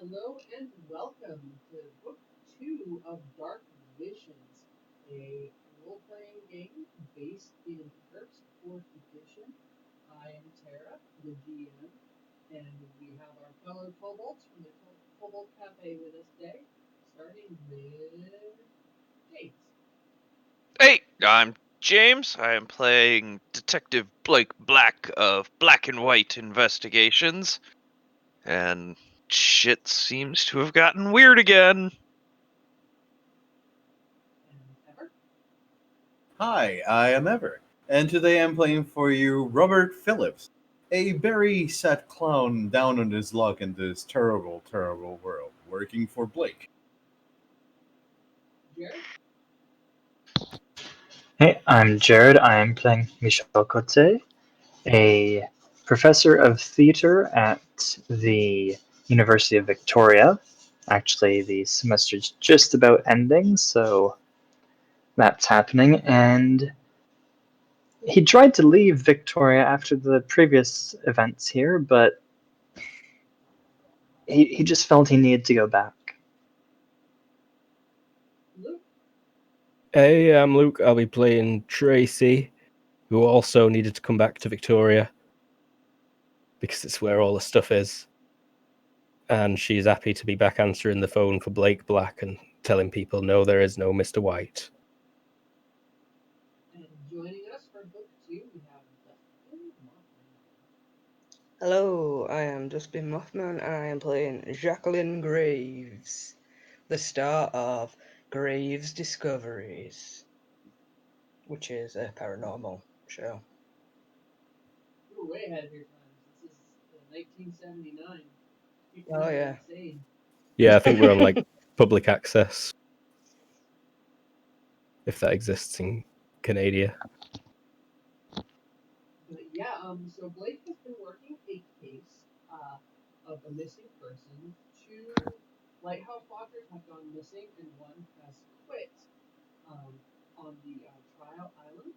Hello and welcome to Book 2 of Dark Visions, a role playing game based in GURPS 4th edition. I am Tara, the GM, and we have our fellow kobolds from the Kobold Cafe with us today, starting with James. Hey, I'm James. I am playing Detective Blake Black of Black and White Investigations. And shit seems to have gotten weird again. And Ever. Hi, I am Ever, and today I'm playing for you Robert Phillips, a very sad clown down on his luck in this terrible, terrible world, working for Blake. Jared. Hey, I'm Jared. I am playing Michel Cote, a professor of theater at the University of Victoria. Actually, the semester's just about ending, so that's happening. And he tried to leave Victoria after the previous events here, but he just felt he needed to go back. Luke. Hey, I'm Luke. I'll be playing Tracy, who also needed to come back to Victoria because it's where all the stuff is. And she's happy to be back answering the phone for Blake Black and telling people no, there is no Mr. White. And joining us for Book 2, we have Dustin Moffman. Hello, I am Dustin Mothman and I am playing Jacqueline Graves, the star of Graves Discoveries, which is a paranormal show. You were way ahead of your times. This is 1979. People Oh, were yeah. insane. Yeah, I think we're on like public access, if that exists in Canada. But yeah, so Blake has been working a case of a missing person. Two lighthouse watchers have gone missing, and one has quit on the Trial Island.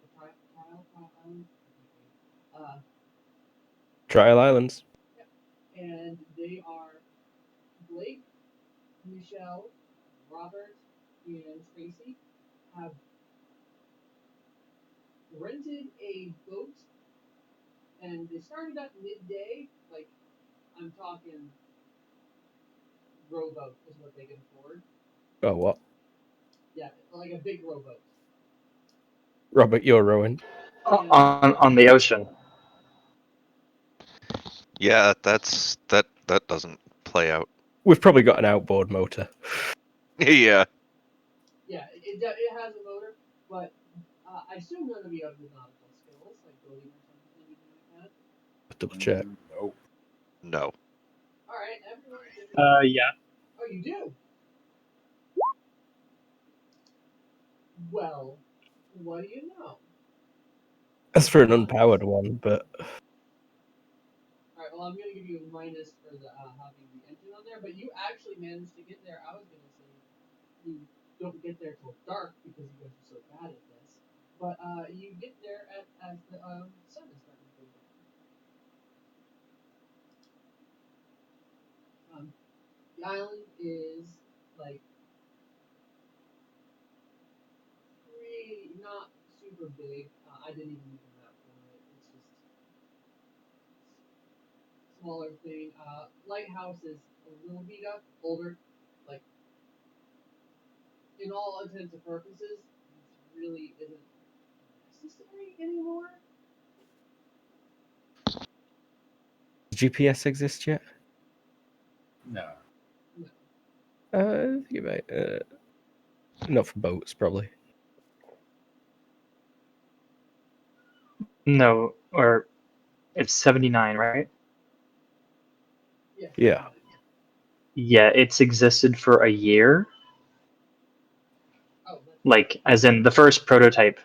The Trial Island. Uh, Trial Islands. and they are Blake, Michelle, Robert, and Tracy have rented a boat, and they started at midday. Like I'm talking rowboat is what they can afford. Oh, what? Yeah, like a big rowboat. Robert, you're rowing. And On the ocean. Yeah, that doesn't play out. We've probably got an outboard motor. Yeah. yeah, it has a motor, but I assume none of you have the nautical skills, like boating or something, anything like that. Double check. Nope. No. All right, everyone, give me. Yeah. Oh, you do. Well, what do you know? As for an unpowered one, but All right, well, I'm gonna give you a minus for the having the engine on there, but you actually managed to get there. I was gonna say you don't get there till dark because you guys are so bad at this, but you get there as the sun is starting to go down. The island is like pretty not super big. I didn't even make a map for it. It's just smaller thing. Lighthouse is a little beat up, older. Like in all intents and purposes, it really isn't necessary anymore. does GPS exist yet? No. No. I think it might. Not for boats, probably. No, or it's 79, right? Yeah. Yeah. Yeah, it's existed for a year. Oh, that's Like, as in the first prototype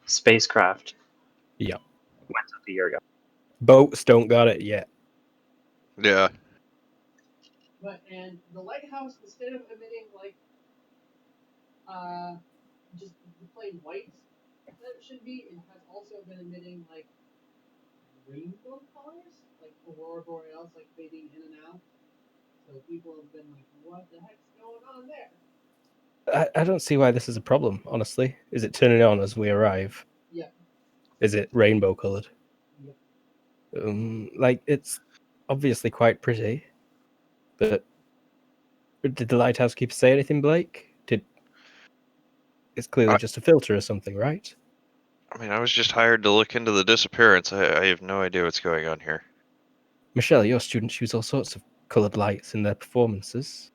spacecraft Yeah. went up a year ago. Boats don't got it yet. Yeah. and the lighthouse instead of emitting like uh just the plain white that it should be, it has also been emitting like rainbow colors. like aurora borealis like fading in and out. So people have been like, "What the heck's going on there?" I don't see why this is a problem, honestly. Is it turning on as we arrive? Yep. Is it rainbow coloured? Yep. Like, it's obviously quite pretty, but did the lighthouse keeper say anything, Blake? It's clearly I- just a filter or something, right? I mean, I was just hired to look into the disappearance. I have no idea what's going on here. Michelle, your students use all sorts of coloured lights in their performances.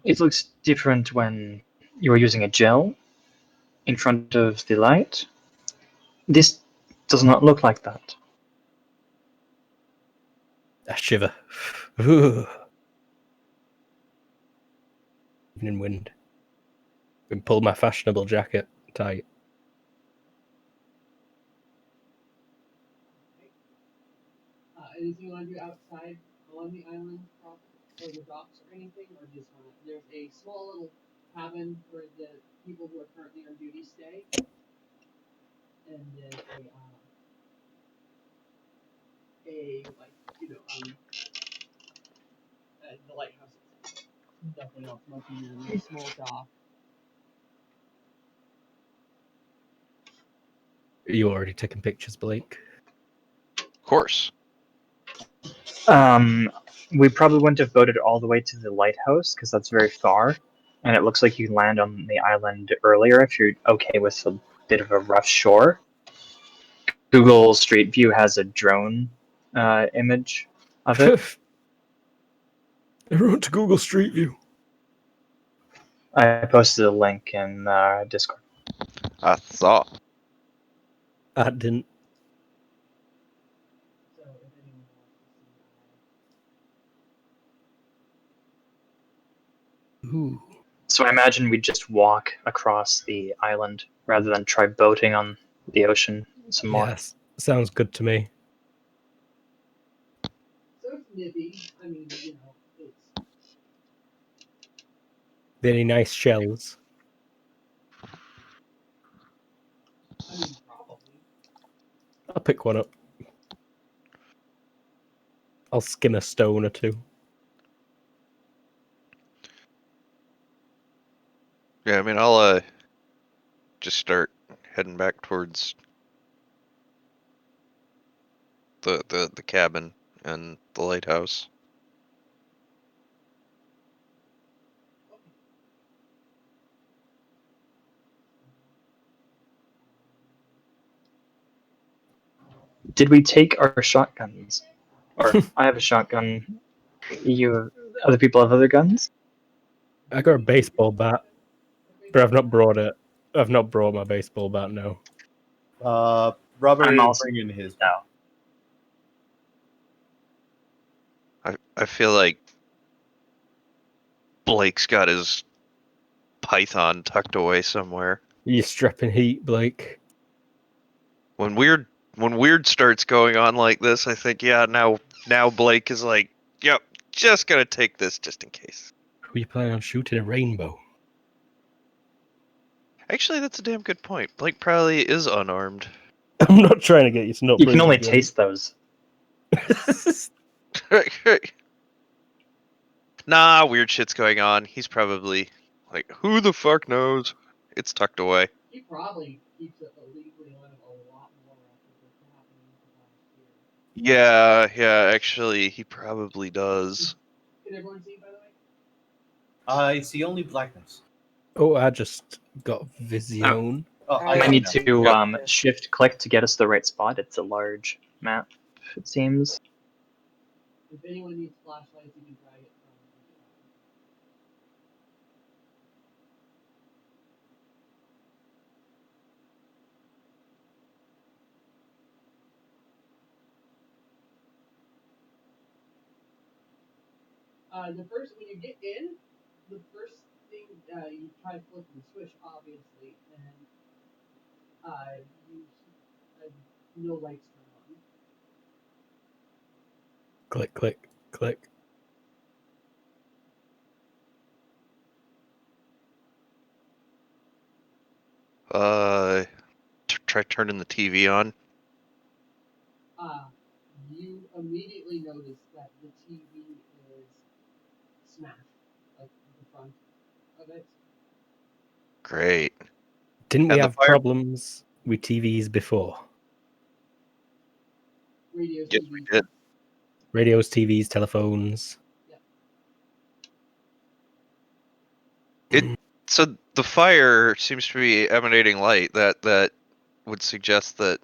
It looks different when you're using a gel in front of the light. This does not look like that. A shiver. Ooh. Evening wind. Been pulled my fashionable jacket tight. Anything you want to do outside on the island property or the docks or anything, or just want to? There's a small little cabin where the people who are currently on duty stay, and there's a like the lighthouse itself. Nothing else much in there. A small dock. Are you already taking pictures, Blake? Of course. We probably wouldn't have boated all the way to the lighthouse because that's very far, and it looks like you can land on the island earlier if you're okay with a bit of a rough shore. Google Street View has a drone image of it. Everyone to Google Street View. I posted a link in Discord. I saw. I didn't. So if anyone wants to see, Ooh. So I imagine we'd just walk across the island rather than try boating on the ocean some more. Yes. Sounds good to me. so it's nippy. I mean, it's Any nice shells? probably. I'll pick one up. I'll skim a stone or two. Yeah, I mean, I'll just start heading back towards the cabin and the lighthouse. Did we take our shotguns? Or I have a shotgun. Other people have other guns? I got a baseball bat, but I've not brought it. I've not brought my baseball bat, no. Robert I'm is also bringing his. no. I feel like Blake's got his python tucked away somewhere. You're strapping heat, Blake. When weird starts going on like this, I think now Blake is like, yep, just gonna take this just in case. Who are you planning on shooting a rainbow? Actually, that's a damn good point. Blake probably is unarmed. I'm not trying to get you to not You bring can only a gun. taste those. Nah, weird shit's going on. He's probably like, who the fuck knows? It's tucked away. He probably keeps it illegally on him a lot more after what's happening last year. Yeah, actually, he probably does. Can everyone see, by the way? I see only blackness. Oh, I just got Vision. Oh, I I got need it now. to Yep. shift click to get us the right spot. It's a large map, it seems. If anyone needs flashlights, you can drag it from the. The first when you get in, the first thing you try flipping the switch, obviously, and you no lights turn on. Click, click, click. Try turning the TV on. immediately notice that the TV is smashed, like the front of it. Great. Didn't we And the have fire- problems with TVs before? Radios, Yes, TVs. we did. Radios, TVs, telephones. So the fire seems to be emanating light that would suggest that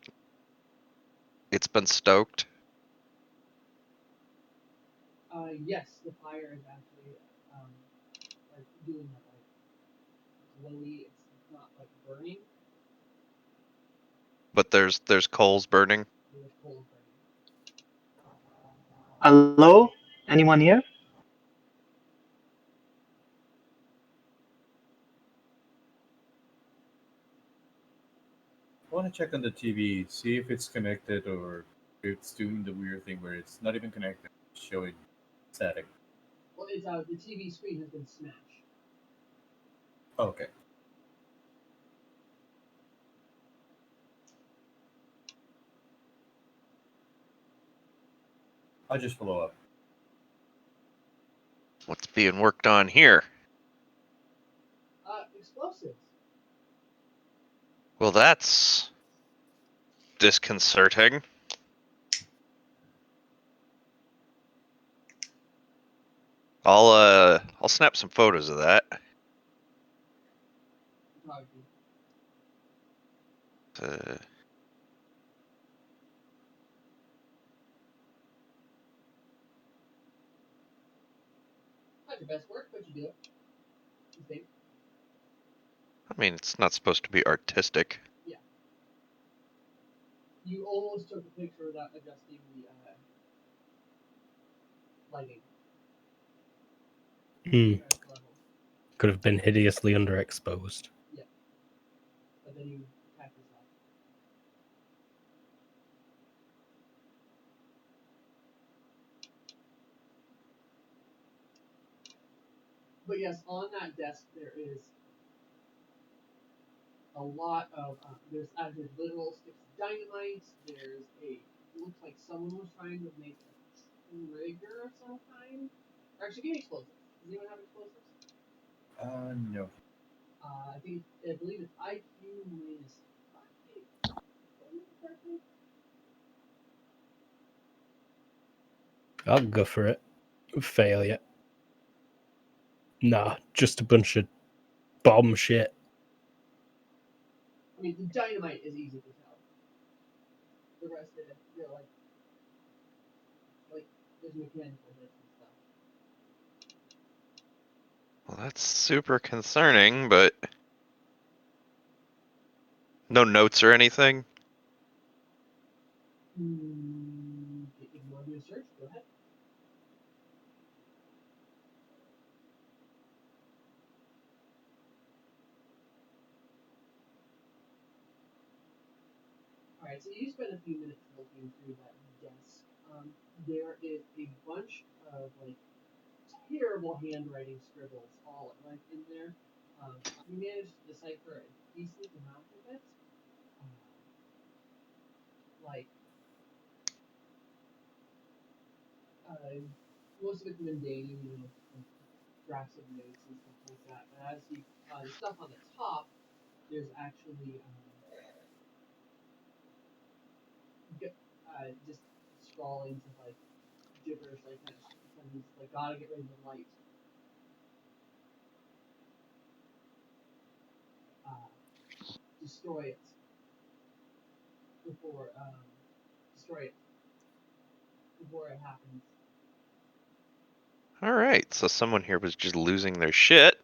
it's been stoked. Yes, the fire is actually like doing that like glowy. It's not like burning. But there's coals burning. There's coals burning. Hello? Anyone here? I want to check on the TV, see if it's connected or if it's doing the weird thing where it's not even connected, it's showing static. Well, it's the TV screen has been smashed. Okay. I'll just follow up. What's being worked on here? Explosives. Well, that's disconcerting. I'll snap some photos of that. Photography. Not your best work, but you do it. You think? I mean, it's not supposed to be artistic. You almost took a picture without adjusting the lighting. Hmm. Stress level. Could have been hideously underexposed. But then you attack yourself. But yes, on that desk there is a lot of there's actually literal sticks of dynamite. There's it looks like someone was trying to make a trigger of some kind. Or actually, give me explosives. Does anyone have explosives? No. I believe it's IQ minus 5. Correctly? I'll go for it. Failure. Nah, just a bunch of bomb shit. I mean, the dynamite is easy to tell. The rest of it, they're like there's mechanical bits and stuff. Well, that's super concerning, but no notes or anything. If you want to do a search, go ahead. Alright, so you spend a few minutes looking through that desk. There is a bunch of like terrible handwriting scribbles all like in there. You managed to decipher a decent amount of it. Like most of it's mundane, like drafts of notes and stuff like that. But as you the stuff on the top, there's actually just scrawlings of like gibberish, like kind of sentences, like gotta get rid of the light. Destroy it before destroy it before it happens. All right, so someone here was just losing their shit.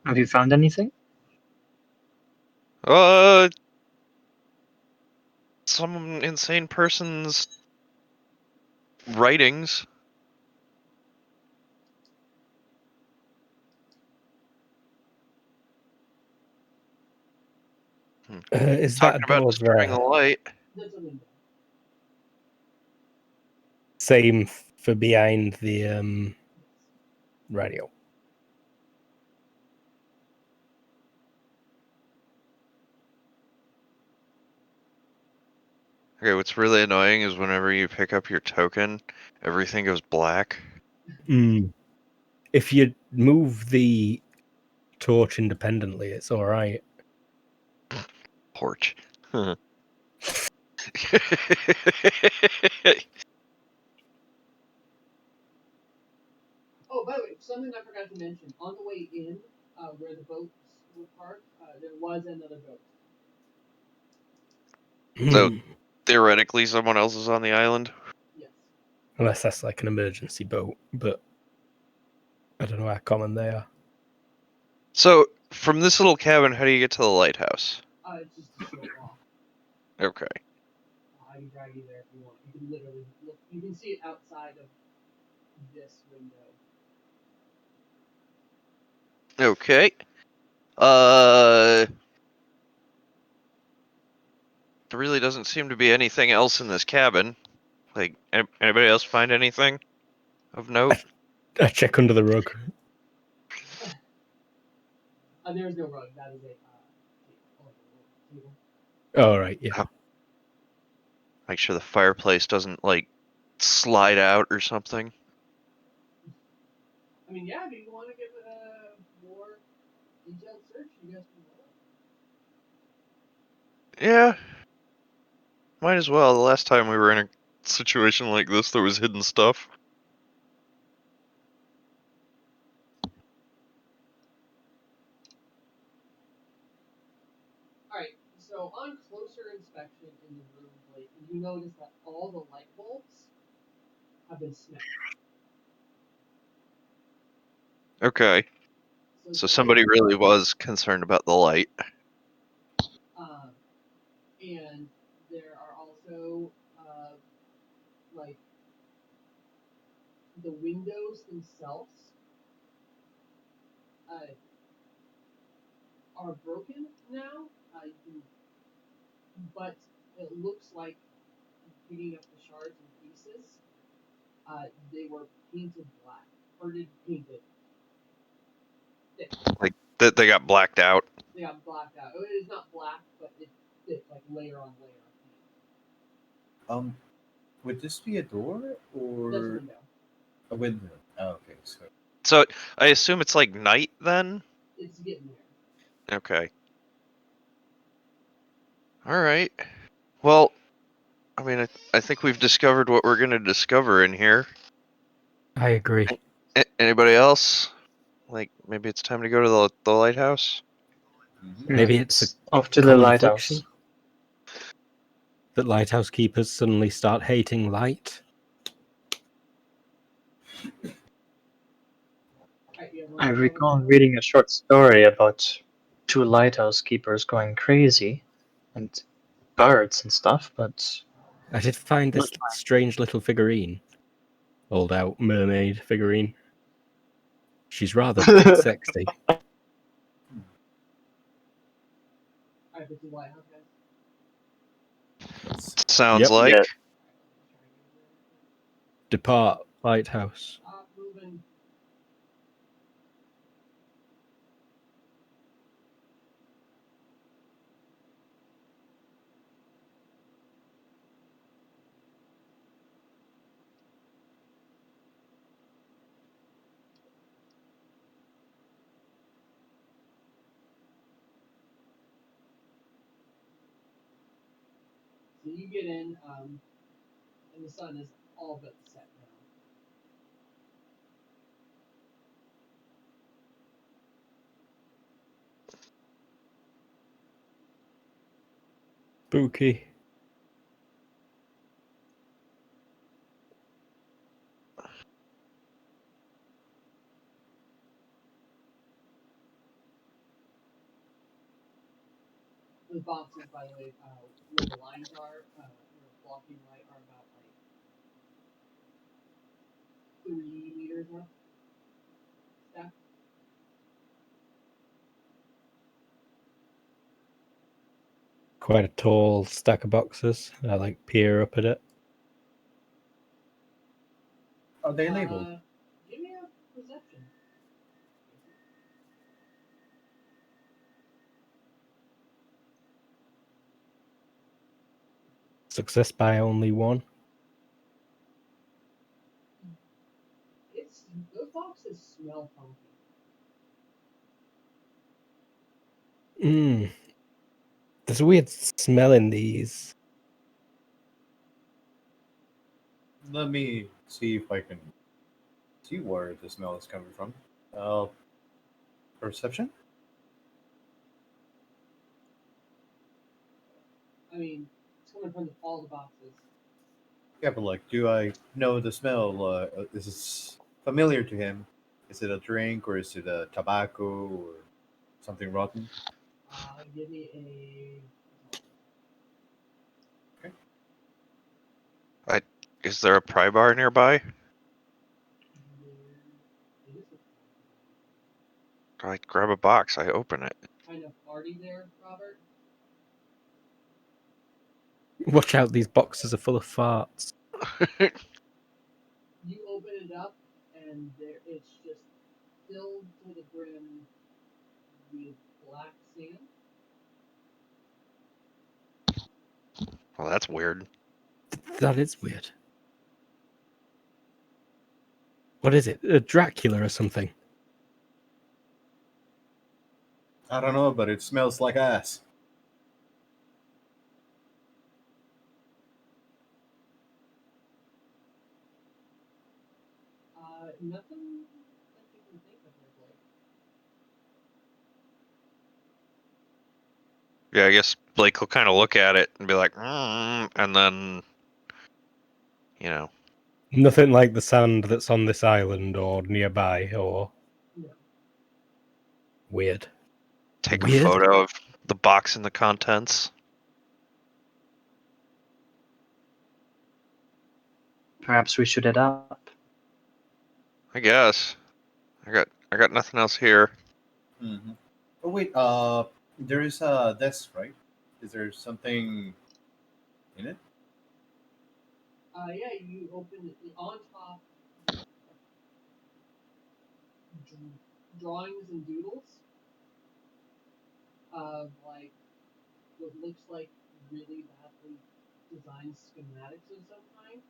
Have you found anything? Some insane person's writings. Is Talking that about door destroying the there? light. That's a window. Same for behind the radio. Okay, what's really annoying is whenever you pick up your token, everything goes black. If you move the torch independently, it's all right. Porch. Oh, by the way, something I forgot to mention. On the way in, where the boats were parked, there was another boat. So theoretically, someone else is on the island. Yes. Unless that's like an emergency boat, but I don't know how common they are. So from this little cabin, how do you get to the lighthouse? It's just a short walk. Okay. I can drag you there if you want. You can literally look. You can see it outside of this window. Okay. There really doesn't seem to be anything else in this cabin. Like, anybody else find anything of note? I check under the rug. There is no rug. That is a table. All right, yeah. Make sure the fireplace doesn't like slide out or something. I mean, yeah. If you want to give it a more detailed search, you guys can roll. Yeah. Might as well. The last time we were in a situation like this, there was hidden stuff. Alright, so on closer inspection in the room, Blake, you notice that all the light bulbs have been smashed. Okay. it's So like- somebody really was concerned about the light. And there are also like the windows themselves are broken now, but it looks like picking up the shards and pieces, they were painted black or painted thick. Like that they got blacked out. They got blacked out. It is not black, but it's thick, like layer on layer of paint. Would this be a door That's a or window. a window? Oh, okay, so So I assume it's like night then? It's getting there. Okay. Alright. Well, I mean, I think we've discovered what we're going to discover in here. I agree. Anybody else? Like, maybe it's time to go to the lighthouse? Maybe it's a off to the common lighthouse. affliction that lighthouse keepers suddenly start hating light. Alright, you I have recall reading a short story about two lighthouse keepers going crazy and birds and stuff, but I did find this strange little figurine. Old out mermaid figurine. She's rather sexy. Alright, this is Lighthouse, guys. Sounds Yep. like. Yeah. Depart lighthouse. Stop moving. So you get in, and the sun is all but set now. Spooky. The boxes, by the way, where the lines are, where blocking light, are about like 3 meters up. Stack. Quite a tall stack of boxes. I like peer up at it. are they labeled? Give me a perception. Success by only one. Those boxes smell funky. There's a weird smell in these. Let me see if I can see where the smell is coming from. Perception? I mean, it's coming from all the boxes. Yeah, but like, do I know the smell? Is this familiar to him? Is it a drink or is it a tobacco or something rotten? Give me a. Is there a pry bar nearby? It is I grab a box. I open it. a kind of party there, Robert. Watch out, these boxes are full of farts. You open it up, and it's just filled to the brim with black sand. Well, that's weird. That is weird. What is it? A Dracula or something? I don't know, but it smells like ass. Nothing that you can think of, Blake. Yeah, I guess Blake will kind of look at it and be like, and then, you know, Nothing like the sand that's on this island or nearby, or No. weird. take a Weird? photo of the box and the contents. Perhaps we should head up. I guess. I got nothing else here. Mm-hmm. Oh wait, there is a desk, right? Is there something in it? Yeah, you open it on top. Drawings and doodles of like what looks like really badly designed schematics of some kind.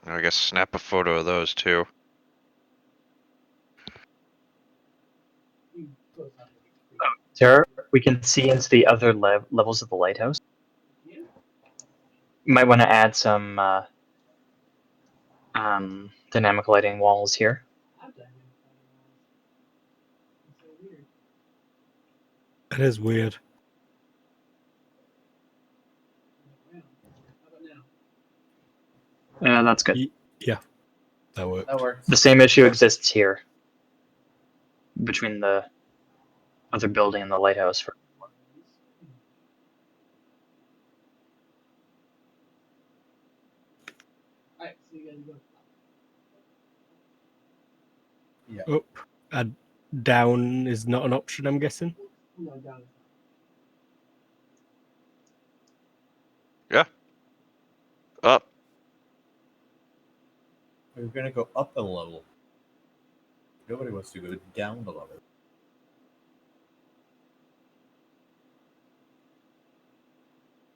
I guess snap a photo of those too. You close out the Sarah, we can see into the other levels of the lighthouse. Yeah. You might want to add some dynamic lighting walls here. I've done it. It's so weird. That is weird. Wow. How about now? That's good. Yeah, that worked. That works. The same issue exists here between the other building and the lighthouse. Alright, so you gotta go up. Yeah. Up. Down is not an option, I'm guessing. No, down is Up. We're gonna go up a level. Nobody wants to go down a level.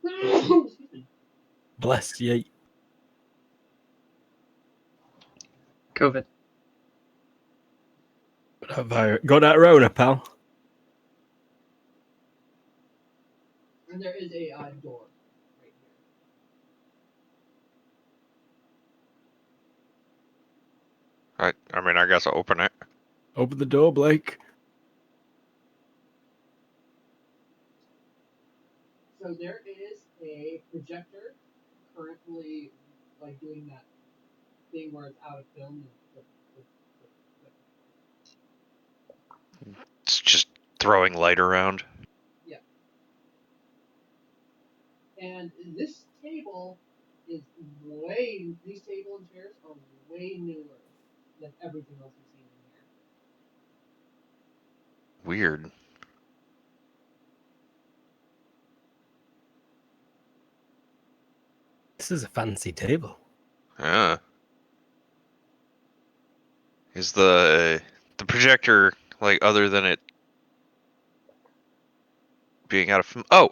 not. Excuse me. Bless ye. COVID. Have I got that Rona, pal? And there is a door right here. I mean, I guess I'll open it. Open the door, Blake. So there is a projector currently like doing that thing where it's out of film. It's just throwing light around. And this table is these table and chairs are way newer than everything else you've seen in here. Weird. This is a fancy table. Yeah. Is the projector, like, other than it being out of film. Oh,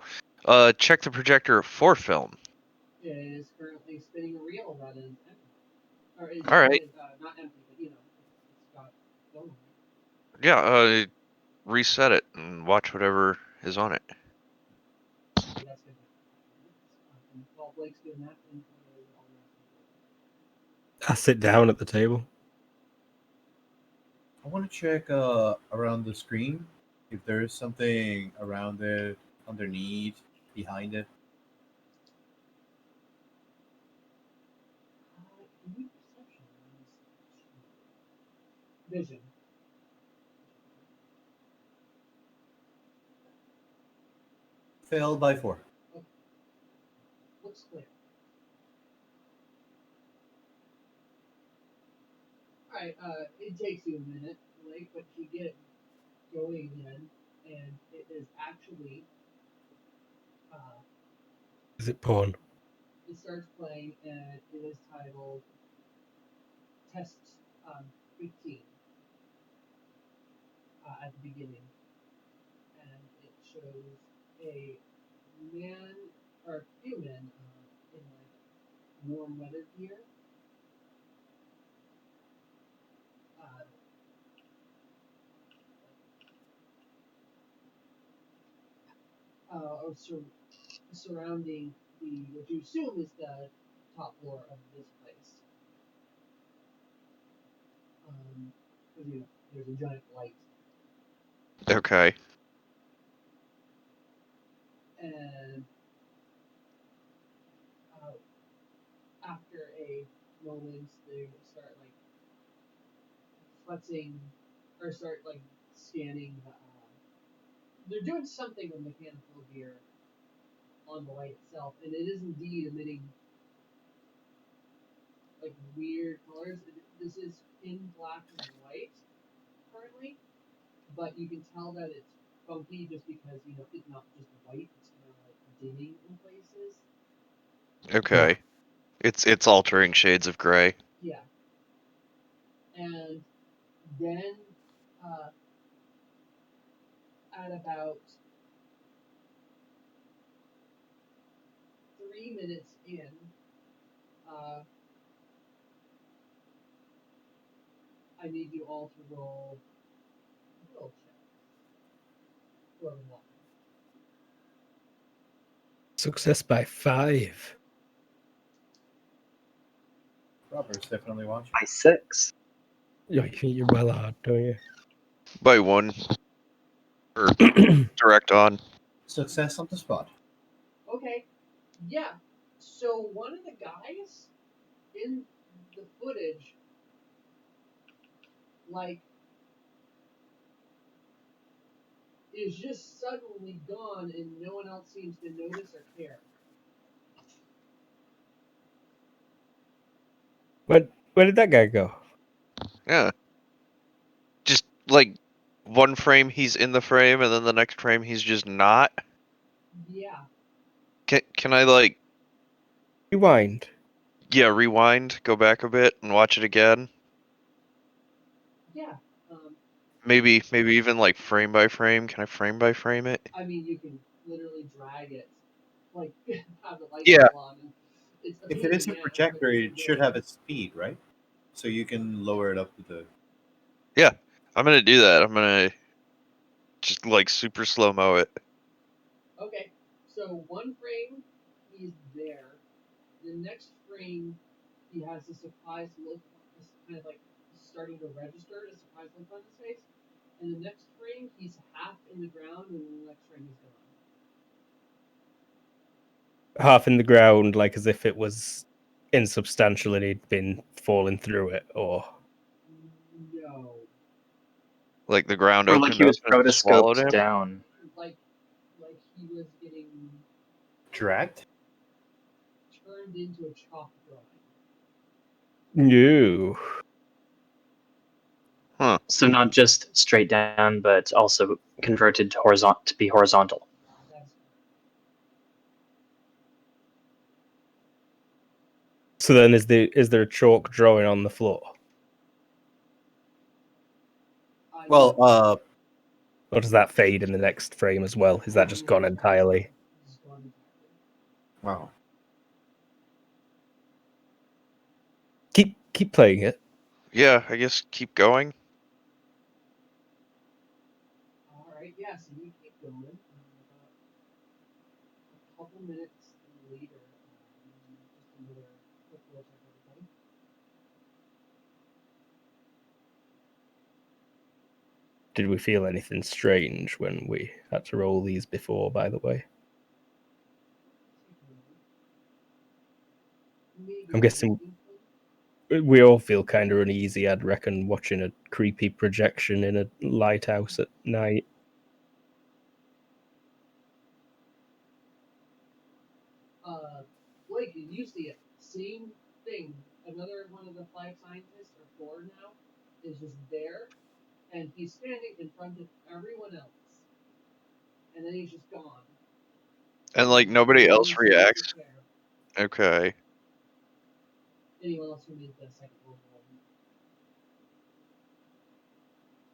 check the projector for film. It is currently spinning a reel that is empty. Or is All right. not empty, but it's got film. Yeah, reset it and watch whatever is on it. That's going to take 5 minutes. And while Blake's doing that, then I'll I sit down at the table. I want to check around the screen if there is something around it, underneath, behind it. give you perception. Vision. Failed by 4. Looks clear. Alright, it takes you a minute, Blake, but you get going again, and it is actually, Is it porn? it starts playing, and it is titled Test 15 at the beginning, and it shows a man or human in like warm weather gear. Or surrounding the what you assume is the top floor of this place. Because there's a giant light, Okay. and after a moment, they start like flexing or start like scanning the. They're doing something with mechanical gear on the light itself, and it is indeed emitting like weird colors. This is in black and white currently, but you can tell that it's funky just because it's not just white; it's kind of like dimming in places. Okay. It's altering shades of gray. Yeah, and then at about 3 minutes in, I need you all to roll will checks. Whoever wants. Success by 5. Robert's definitely watching. By 6. You're well hard, don't you? By 1. Or direct on. Success on the spot. Okay, yeah. So one of the guys in the footage, like, is just suddenly gone, and no one else seems to notice or care. Where did that guy go? Yeah. Just like one frame he's in the frame and then the next frame he's just not. Yeah. Can I like Rewind. rewind, go back a bit and watch it again? Yeah. Maybe even like frame by frame. Can I frame by frame it? I mean, you can literally drag it, like have the lights Yeah. go on. And it's If it is a pain in the ass, projector, but you it can should do have its speed, right? So you can lower it up to the. Yeah. I'm gonna do that. I'm gonna just like super slow-mo it. Okay, so one frame he's there. The next frame he has a surprised look, just kind of like starting to register a surprised look on his face. And the next frame he's half in the ground, and the next frame he's gone. Half in the ground, like as if it was insubstantial and he'd been falling through it, or No, Like the ground Or like opened he up was and swallowed rotoscoped him. down. like he was getting Dragged? turned into a chalk drawing. no. Huh. So not just straight down, but also converted to be horizontal. That's So then, is there a chalk drawing on the floor? Well, Or does that fade in the next frame as well? Is that just gone entirely? It's gone entirely. Wow. Keep playing it. Yeah, I guess keep going. Alright, yeah, so you keep going. About a couple minutes later, just another quick will check everything. Did we feel anything strange when we had to roll these before, by the way? Maybe I'm guessing an inkling. we all feel kind of uneasy, I'd reckon, watching a creepy projection in a lighthouse at night. Blake, you see it. Same thing. Another one of the 5 scientists, or 4 now, is just there, and he's standing in front of everyone else. And then he's just gone. And like nobody No else one seems to reacts. care. Okay. Anyone else who made the second roll?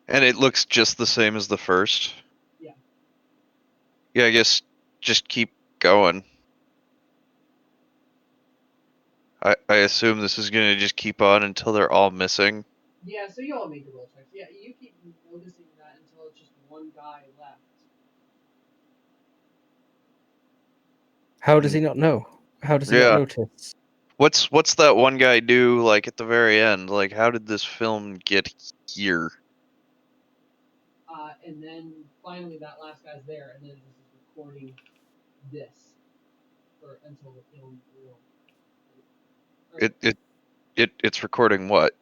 And it looks just the same as the first. Yeah. Yeah, I guess just keep going. I assume this is gonna just keep on until they're all missing. Yeah, so you all make your roll checks. Yeah, you keep noticing that until it's just one guy left. How does he not know? How does he not Yeah. notice? What's that one guy do like at the very end? Like how did this film get here? And then finally that last guy's there, and then it just is recording this for until the film will. It's recording what?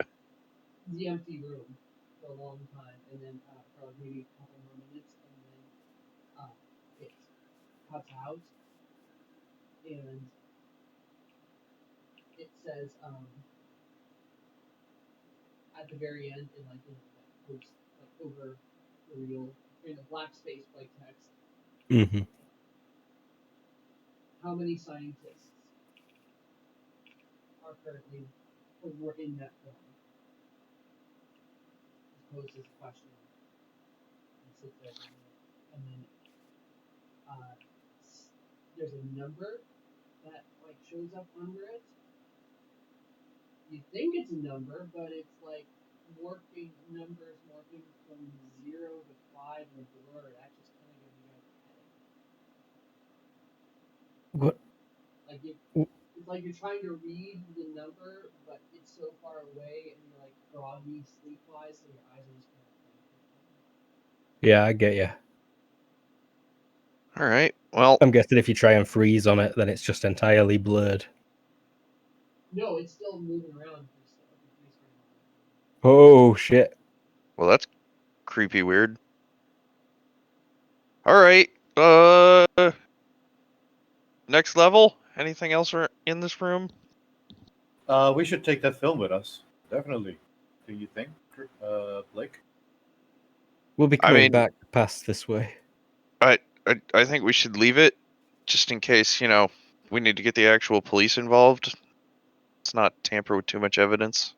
The empty room for a long time, and then for like maybe a couple more minutes, and then it cuts out, and it says at the very end in like post like over the real in a black space white text. Mm-hmm. How many scientists are currently or were in that film? Just poses a question and sits there for a minute, and then there's a number that like shows up under it. You think it's a number, but it's like numbers morphing from 0 to 5 in a blur. That just kind of gives you guys a headache. What? Like it's like you're trying to read the number, but it's so far away, and you're like groggy, sleep-wise, so your eyes are just kind of blinking. Yeah, I get you. All right. Well, I'm guessing if you try and freeze on it, then it's just entirely blurred. No, it's still moving around. Oh shit! well that's creepy weird. All right. Next level? Anything else in this room? We should take that film with us. Definitely. Do you think, Blake? We'll be I coming mean- back past this way. I think we should leave it just in case, we need to get the actual police involved. Let's not tamper with too much evidence.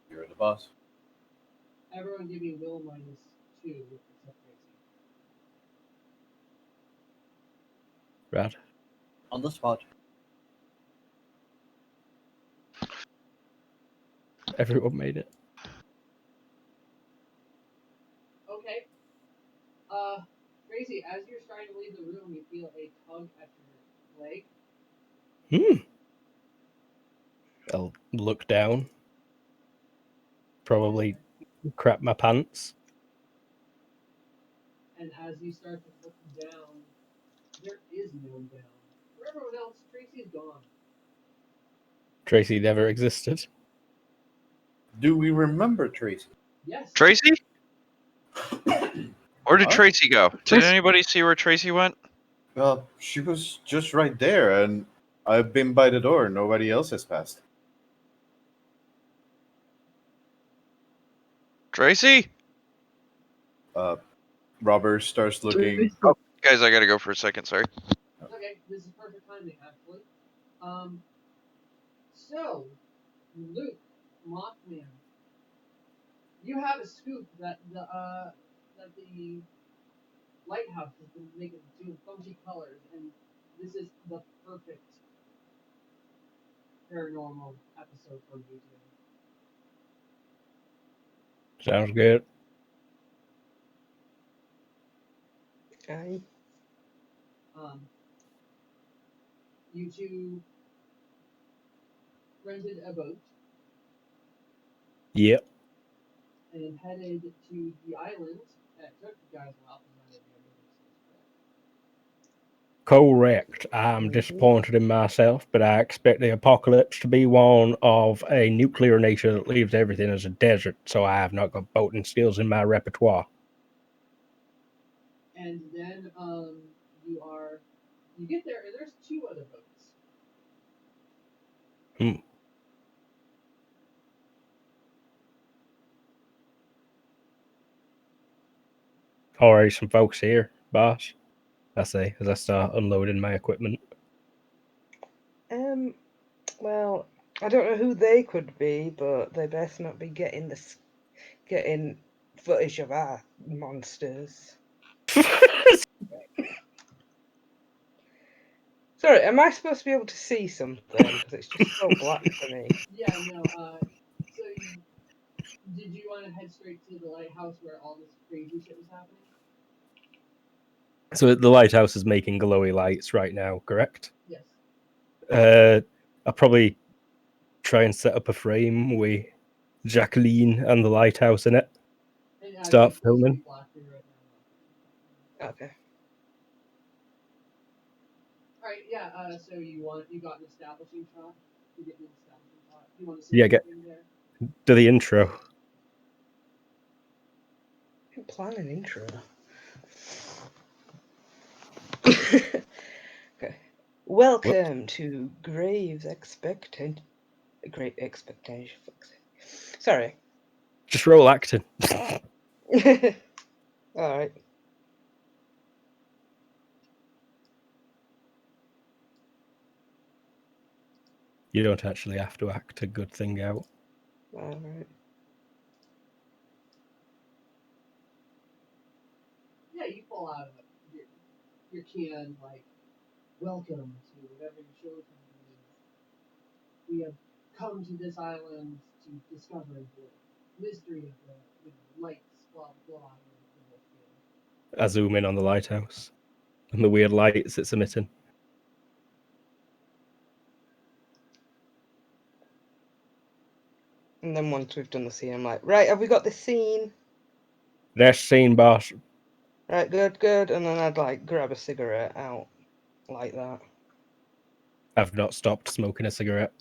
You're the boss. Everyone give me will -2 except Tracy. Rad. On the spot. Everyone made it. Okay. Tracy, as you're starting to leave the room, you feel a tug at your leg. I'll look down. Probably crap my pants. And as you start to look down, there is no down. For everyone else, Tracy's gone. Tracy never existed. Do we remember Tracy? Yes. Tracy? Where did Huh? Tracy go? Did anybody see where Tracy went? She was just right there, and I've been by the door. Nobody else has passed. Tracy? Robert starts looking. Guys, I gotta go for a second, sorry. Okay, this is perfect timing, actually. So, Luke, Mothman, you have a scoop that that the lighthouse has been making doing funky colors, and this is the perfect paranormal episode for you two. Sounds good. Aye. You two rented a boat Yep. and headed to the island. It took you guys a while because none of you have Correct. I'm disappointed in myself, but I expect the apocalypse to be one of a nuclear nature that leaves everything as a desert, so I have not got boating skills in my repertoire. And then you get there and there's two other boats. Already some folks here, boss. I say as I start unloading my equipment. Well, I don't know who they could be, but they best not be getting footage of our monsters. Sorry, am I supposed to be able to see something? Because it's just so black for me. Yeah, no. So did you want to head straight to the lighthouse where all this crazy shit was happening? So the lighthouse is making glowy lights right now, correct? Yes. I'll probably try and set up a frame with Jacqueline and the lighthouse in it. And, Start it's filming. pretty black for you right now. Okay. All right. Yeah. So you got an establishing shot. You get an establishing shot. You want to see Yeah, get anything there? do the intro. I can plan an intro. Okay. Welcome to Great Expectation. Sorry. Just roll acting. All right. You don't actually have to act a good thing out. All right. Yeah, you pull out of your can like, welcome to whatever your show title is. We have come to this island to discover the mystery of the lights, blah blah. The whole spiel. I zoom in on the lighthouse and the weird lights it's emitting. And then once we've done the scene, I'm like, right, have we got the scene? Next scene, boss. Right, good. And then I'd like grab a cigarette out like that. I've not stopped smoking a cigarette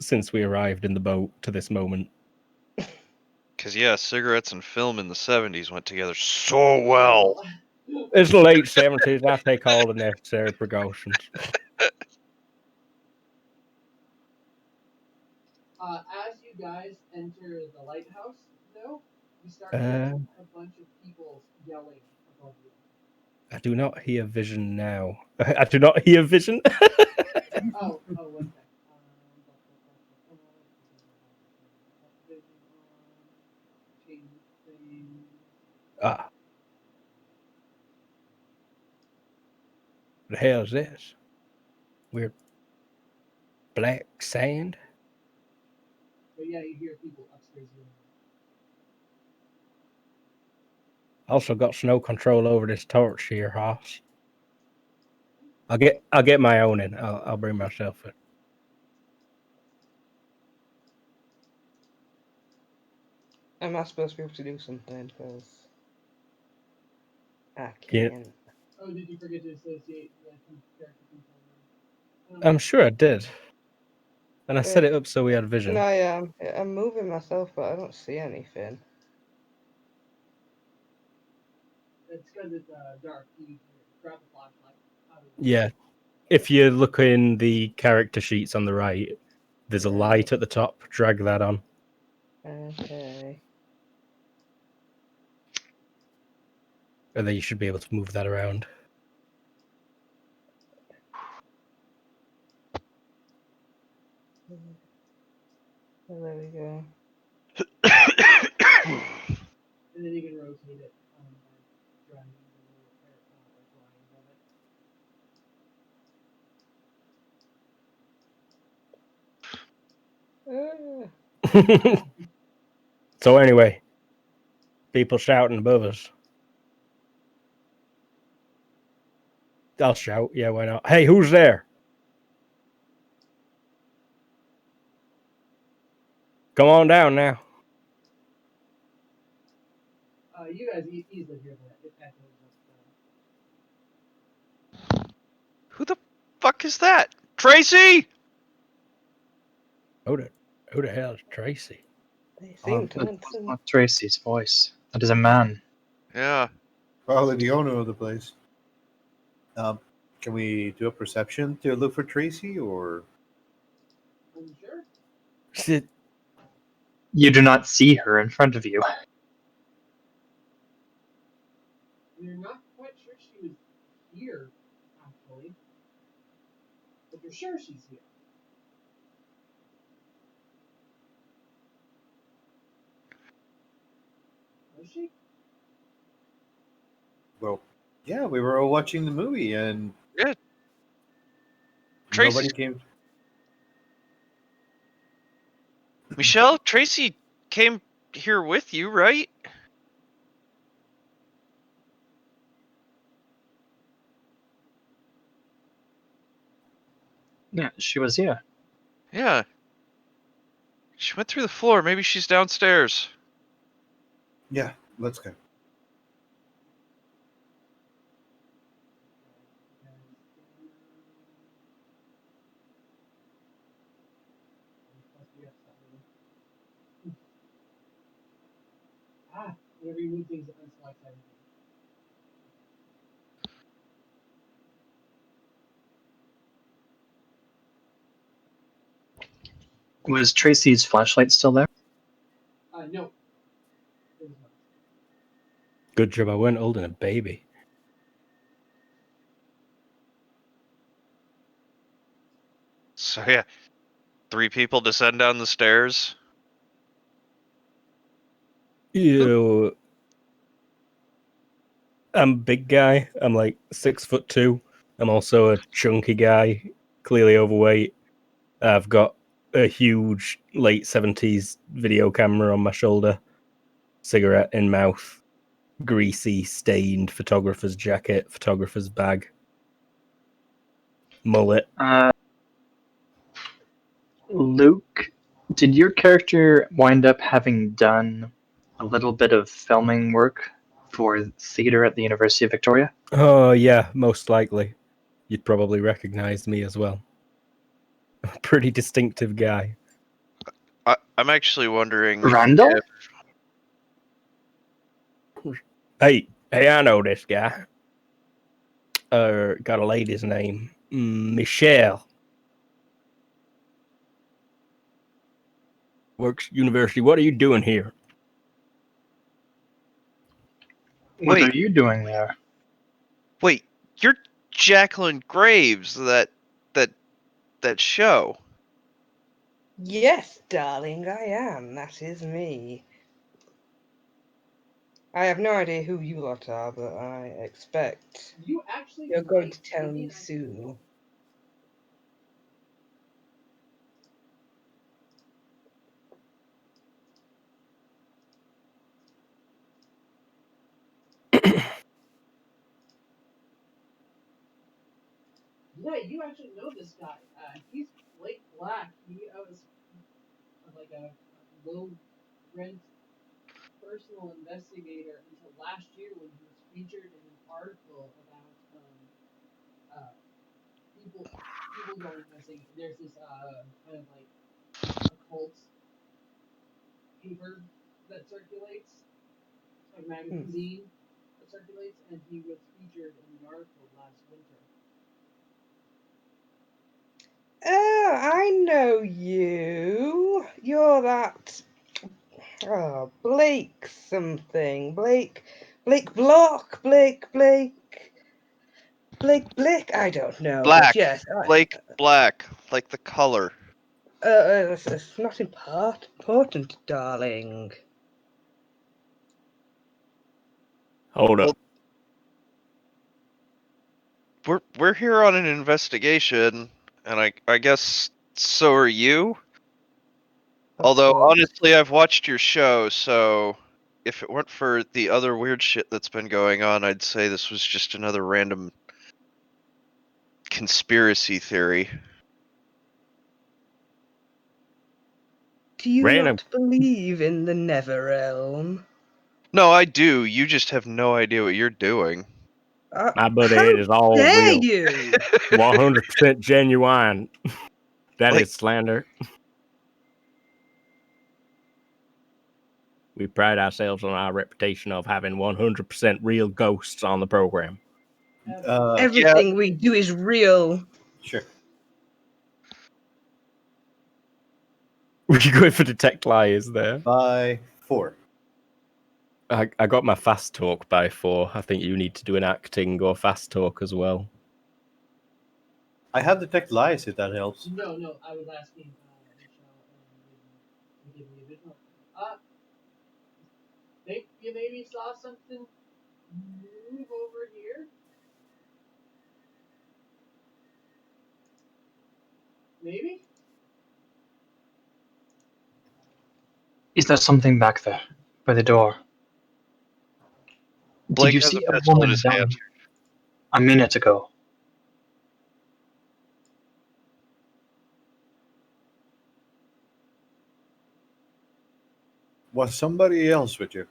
since we arrived in the boat to this moment. Because, yeah, cigarettes and film in the 70s went together so well. It's the late 70s. I take all the necessary precautions. As you guys enter the lighthouse, though, you start hearing a bunch of people yelling above you. I do not hear vision now. I do not hear vision. Oh, one sec. Change things. Ah. What the hell is this? Weird black sand? But yeah, you hear people upstairs yelling. Also got no control over this torch here, Hoss. I'll get my own in. I'll bring myself in. Am I supposed to be able to do something? Because I Yeah. can't. Oh, did you forget to associate the character controller? I'm sure I did. And I set it up so we had vision. No, yeah, I'm moving myself, but I don't see anything. It's because it's dark. You grab a flashlight. Yeah. If you look in the character sheets on the right, there's a light at the top. Drag that on. Okay. And then you should be able to move that around. Oh, there we go. And then you can rotate it. So anyway, people shouting above us. I'll shout. Yeah, why not? Hey, who's there? Come on down now. You guys easily hear that. It echoes up. Who the fuck is that? Tracy! Who the hell is Tracy? They seem to That want was some. not Tracy's voice. That is a man. Yeah. Probably the owner of the place. Can we do a perception to look for Tracy, or Unsure? Shit. You do not see her in front of you. You're not quite sure she was here, actually. But you're sure she's here. Was she? well, yeah, we were all watching the movie and Yeah. Tracy. nobody came. Michelle, Tracy came here with you, right? Yeah, she was here. Yeah. She went through the floor. Maybe she's downstairs. Yeah, let's go. Whenever you move things, it unselects everything. Was Tracy's flashlight still there? No. It was not. Good job I weren't holding a baby. So yeah, 3 people descend down the stairs. You. I'm a big guy. I'm like 6'2". I'm also a chunky guy, clearly overweight. I've got a huge late 70s video camera on my shoulder, cigarette in mouth, greasy, stained photographer's jacket, photographer's bag, mullet. Luke, did your character wind up having done a little bit of filming work for theater at the University of Victoria? Oh, yeah, most likely. You'd probably recognize me as well. I'm a pretty distinctive guy. I'm actually wondering Randall? Hey, I know this guy. Got a lady's name. Michelle. Works university. What are you doing here? What Wait. are you doing there? Wait, you're Jacqueline Graves, that show. Yes, darling, I am. That is me. I have no idea who you lot are, but I expect You actually you're going might to tell be me an soon. Yeah, you actually know this guy. He's Blake Black. He was like a low rent personal investigator until last year when he was featured in an article about people going missing. There's this kind of like occult paper that circulates, a magazine that circulates, and he was featured in the article last winter. Oh, I know you. You're that. Oh, Blake something. Blake Block. Blake. I don't know, but Black. yes. Blake Black, like the color. It's not important, darling. Hold up. We're here on an investigation, and I guess so are you? Of Although, course. honestly, I've watched your show, so if it weren't for the other weird shit that's been going on, I'd say this was just another random conspiracy theory. Do you Random. not believe in the Nether Realm? No, I do. You just have no idea what you're doing. My buddy, How it is all dare real. you? 100% genuine. That Like- is slander. We pride ourselves on our reputation of having 100% real ghosts on the program. Everything we do is real. Sure. Were you going for detect liars there? By 4. I got my fast talk by 4. I think you need to do an acting or fast talk as well. I have detect lies if that helps. No, I was asking Michelle and give me a visual. Think you maybe saw something move over here? Maybe? Is there something back there by the door? Blake Did you has see a a pistol in woman his down hand. here a minute ago? Was somebody else with you?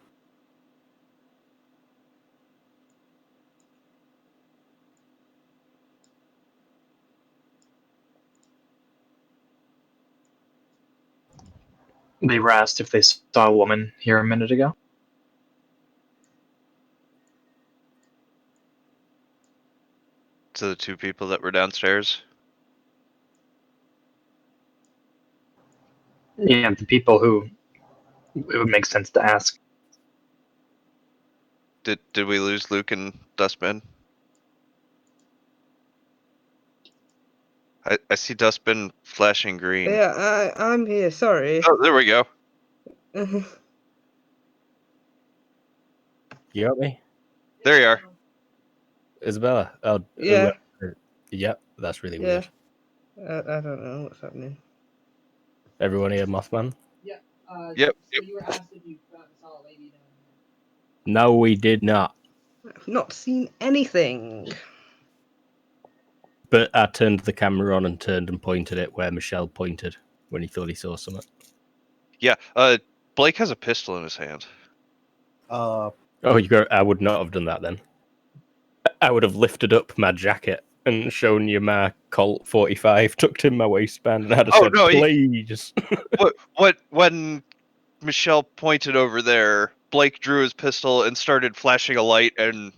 They were asked if they saw a woman here a minute ago. To the 2 people that were downstairs. Yeah, the people who it would make sense to ask. Did we lose Luke and Dustbin? I see Dustbin flashing green. Yeah, I'm here. Sorry. Oh, there we go. You got me? There you are. Isabella? Oh, Yeah. Yep, that's really Yeah. weird. I don't know what's happening. Everyone here, Mothman? Yep. So you were asked if you saw a lady down here. No, we did not. I've not seen anything. But I turned the camera on and turned and pointed it where Michelle pointed when he thought he saw something. Yeah. Blake has a pistol in his hand. Uh, Oh, I would not have done that then. I would have lifted up my jacket and shown you my Colt 45 tucked in my waistband, and I'd have said, no, please. When Michelle pointed over there, Blake drew his pistol and started flashing a light, and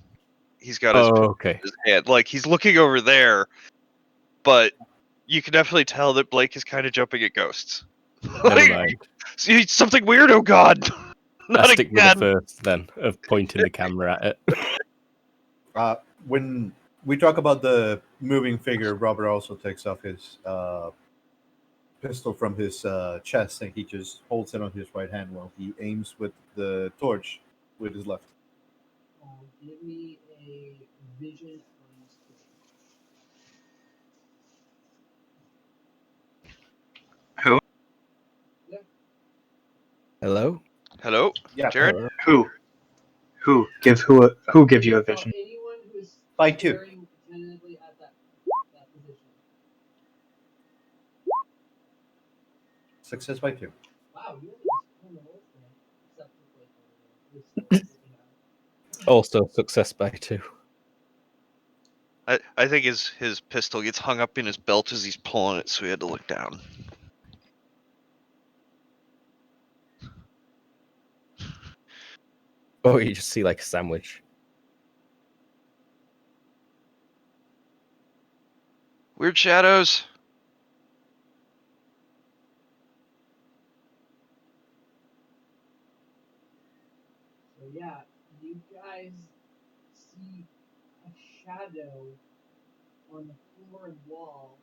he's got his pistol Okay. in his hand. Like, he's looking over there, but you can definitely tell that Blake is kind of jumping at ghosts. Never mind. See, something weird, oh god! Not I stick with the again! first then, of pointing the camera at it. when we talk about the moving figure, Robert also takes off his pistol from his chest and he just holds it on his right hand while he aims with the torch with his left. Give me a vision on Who? Hello? Hello? Yeah, Jared? Who? Who give you a vision? Anyone who is By 2. staring attentively at that position. Success by 2. Wow, you only just turned the whole thing. Except for Blake over there. Also, success by 2. I think his pistol gets hung up in his belt as he's pulling it, so he had to look down. Oh, you just see like a sandwich. Weird shadows. So yeah, you guys see a shadow on the floor and wall.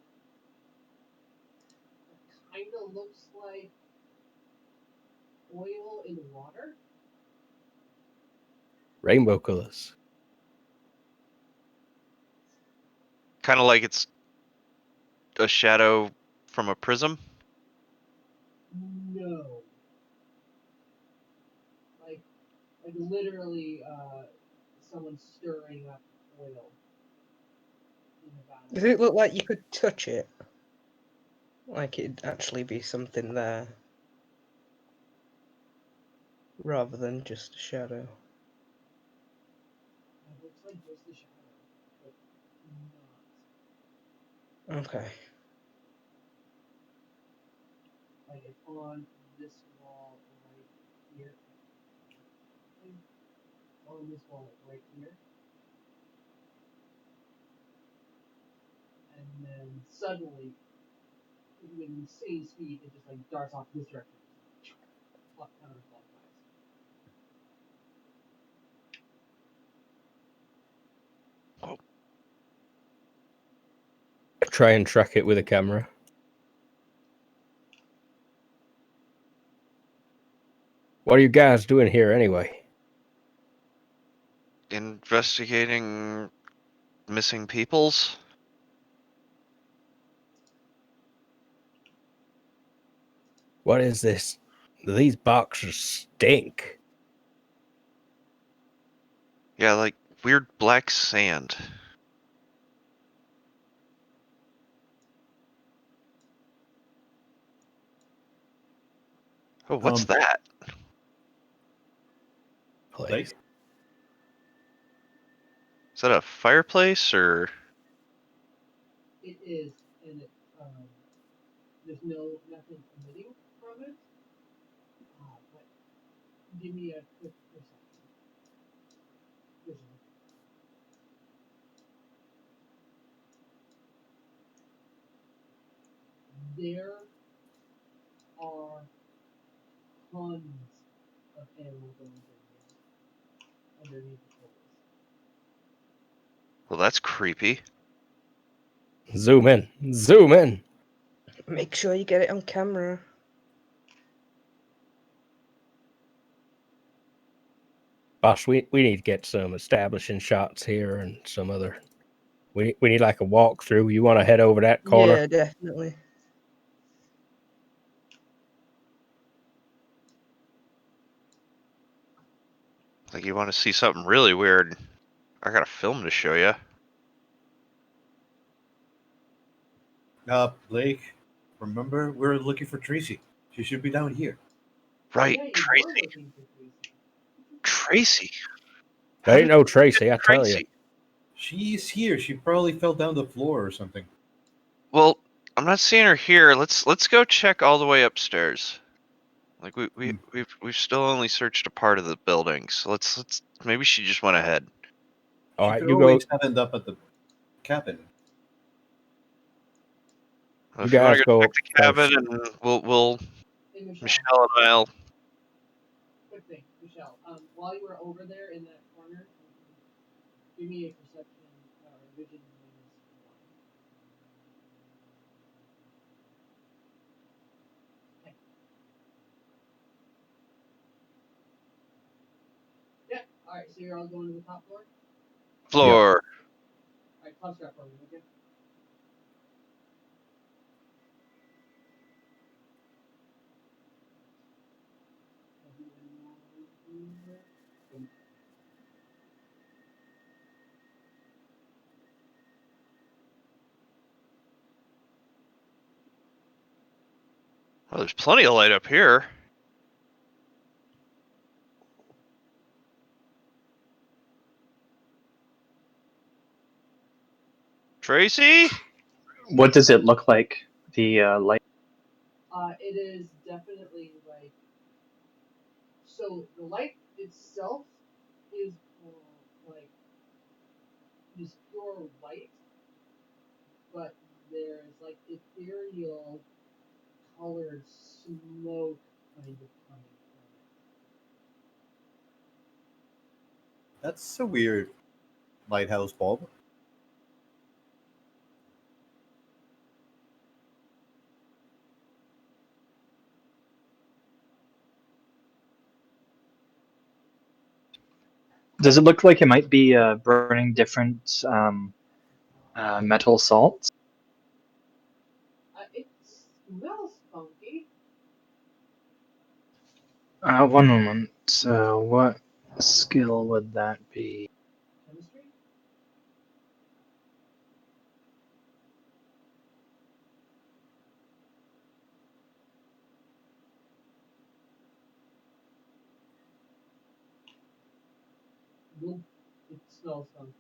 It kind of looks like oil in water. Rainbow colors. Kind of like it's a shadow from a prism. No. Like literally, someone stirring up oil in a vat. Does it look like you could touch it? Like it'd actually be something there, rather than just a shadow. It looks like just a shadow, but not. Okay. Like it's on this wall right here. On this wall right here. And then suddenly, with insane speed, it just like darts off this direction. Counterclockwise. Try and track it with a camera. What are you guys doing here anyway? Investigating missing peoples. What is this? These boxes stink. Yeah, like weird black sand. Oh, what's that? Place. Is that a fireplace or? It is, and it there's nothing emitting from it. But give me a quick perception. Vision. There are tons of animal bones in here underneath the clothes. Well, that's creepy. Zoom in. Zoom in. Make sure you get it on camera. Boss, we need to get some establishing shots here and some other. We need like a walkthrough. You want to head over that corner? Yeah, definitely. Like you want to see something really weird? I got a film to show you. Blake, remember we're looking for Tracy. She should be down here. Right, Yeah, you were Tracy. looking for Tracy. Tracy. That ain't no Tracy, I tell you. Tracy. She's here. She probably fell down the floor or something. Well, I'm not seeing her here. Let's go check all the way upstairs. Like we've still only searched a part of the building, so let's maybe she just went ahead. All She right, could you go. always have ended up at the cabin. Well, You if you want guys to go go check the cabin, first. and we'll Hey, Michelle. Michelle and I'll. Quick thing, Michelle. While you were over there in that corner, give me a perception or vision -1. Okay. Yeah. All right. So you're all going to the top floor. Floor. All right. Club strap for me, okay? Well, there's plenty of light up here. Tracy? What does it look like? The light. It is definitely like, so the light itself is like just pure white, but there's like ethereal colored smoke kind of coming from it. That's a weird lighthouse bulb. Does it look like it might be burning different metal salts? It smells funky. One moment. What skill would that be? Chemistry? Nope. It smells funky.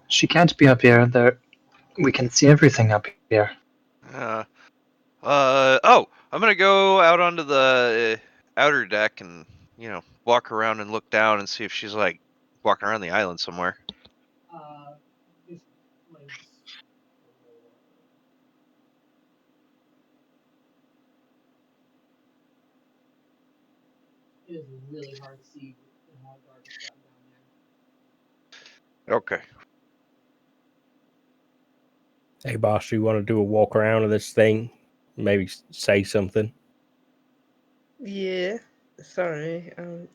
She can't be up here. There, we can see everything up here. Oh, I'm gonna go out onto the outer deck and walk around and look down and see if she's like walking around the island somewhere. Just minus 4. It is really hard to see how dark it's gotten down there. Okay. Hey, boss, you want to do a walk around of this thing? Maybe say something. Yeah, sorry, I'm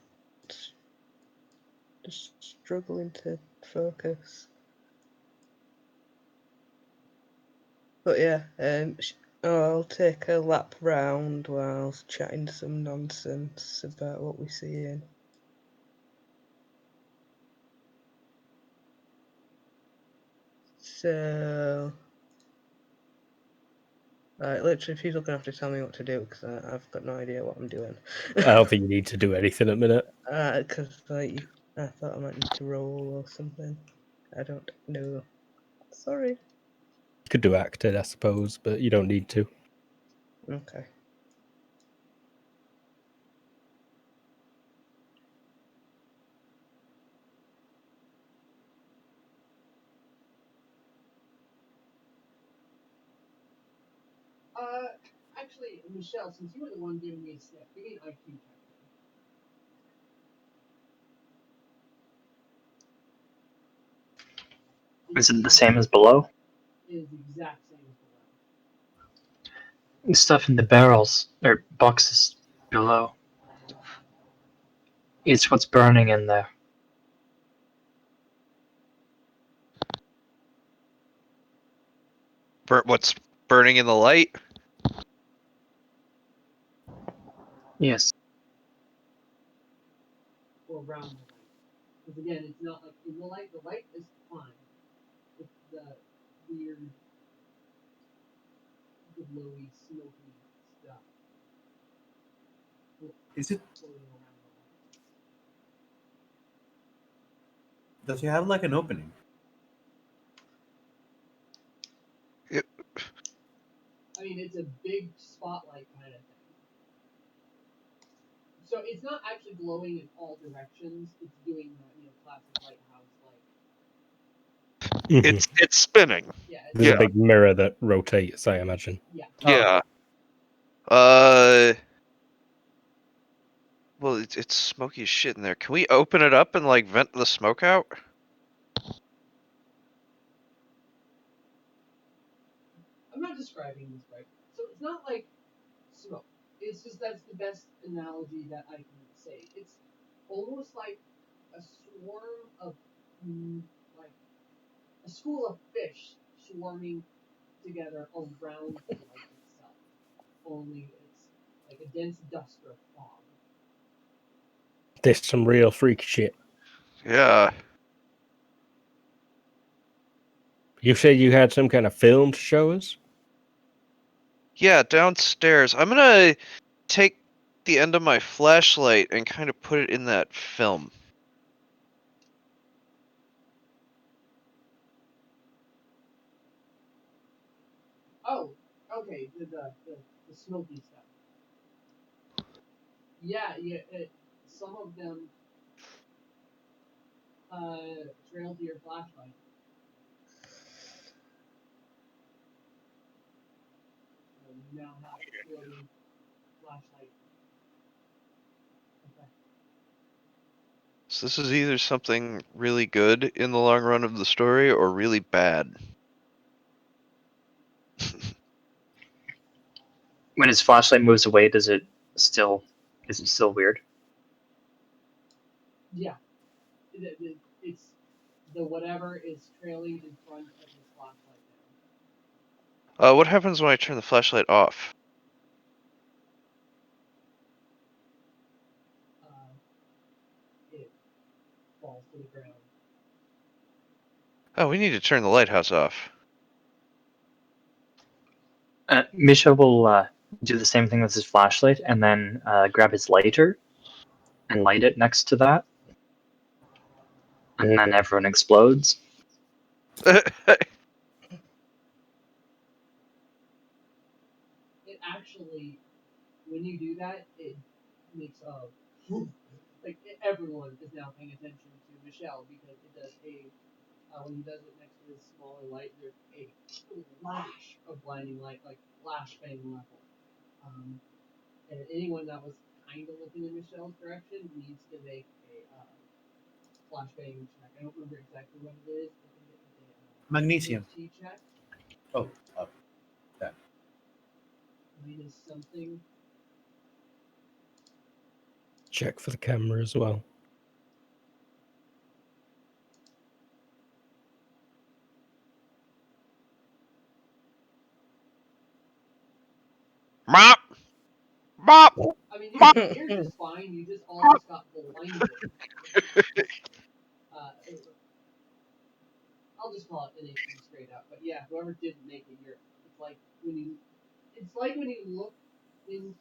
just struggling to focus. But yeah, I'll take a lap round whilst chatting some nonsense about what we're seeing. So, literally, people are gonna have to tell me what to do because I've got no idea what I'm doing. I don't think you need to do anything at the minute. Because I thought I might need to roll or something. I don't know. Sorry. You could do acted, I suppose, but you don't need to. Okay. Actually, Michelle, since you were the one giving me a sniff, give me an IQ check. Is it the same as below? It is the exact same as below. Stuff in the barrels or boxes below. It's what's burning in there. What's burning in the light? Yes. Or around the light. Because again, it's not like in the light. The light is fine. It's the weird, glowy, smoky stuff. Is it? Floating around the light. Does it have like an opening? I mean, it's a big spotlight kind of thing. So it's not actually glowing in all directions. It's doing the classic lighthouse like. It's spinning. Yeah. There's Yeah. a big mirror that rotates, I imagine. Yeah. Yeah. Well, it's smoky as shit in there. Can we open it up and like vent the smoke out? I'm not describing this right. So it's not like smoke. It's just that's the best analogy that I can say. It's almost like a swarm of like a school of fish swarming together around the light itself. Only it's like a dense dust or fog. This some real freaky shit. Yeah. You said you had some kind of film to show us? Yeah, downstairs. I'm gonna take the end of my flashlight and kind of put it in that film. Oh, okay. The smoky stuff. Yeah, some of them trail to your flashlight. You now have floating flashlight effect. So this is either something really good in the long run of the story or really bad. When his flashlight moves away, is it still weird? Yeah, it's the whatever is trailing in front of his flashlight now. What happens when I turn the flashlight off? It falls to the ground. Oh, we need to turn the lighthouse off. Misha will do the same thing with his flashlight and then grab his lighter and light it next to that. And then everyone explodes. It actually, when you do that, it makes a like everyone is now paying attention to Michelle because it does a when he does it next to his smaller light, there's a flash of blinding light, like flashbang level. And anyone that was kind of looking in Michelle's direction needs to make a flashbang check. I don't remember exactly what it is. I think it is a Magnesium. safety check. Oh, Minus something. Check for the camera as well. Mop! Mop! I mean, you're just fine. You just all just got blinded. I'll just call it an AC straight up. But yeah, whoever didn't make it, it's like when you look in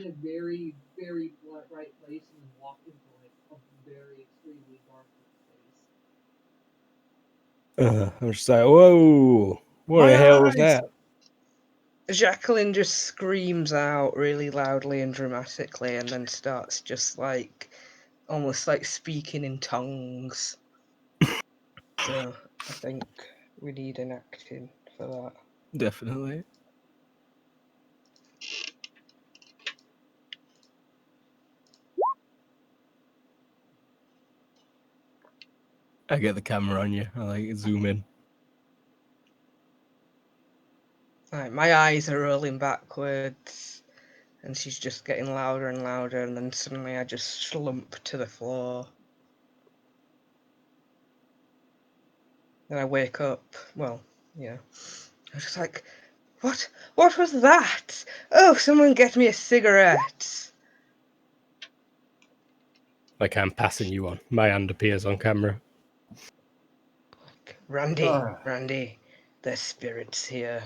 a very very bright place and then walk into like a very extremely dark place. I'm just like, whoa, what My the hell was eyes! that? Jacqueline just screams out really loudly and dramatically and then starts just like almost like speaking in tongues. So I think we need an acting for that. Definitely. I get the camera on you. I like zoom in. Right, my eyes are rolling backwards and she's just getting louder and louder and then suddenly I just slump to the floor. Then I wake up. Well, yeah. I was just like, what was that? Oh, someone get me a cigarette. Like I'm passing you on. My hand appears on camera. Randy, there's spirits here.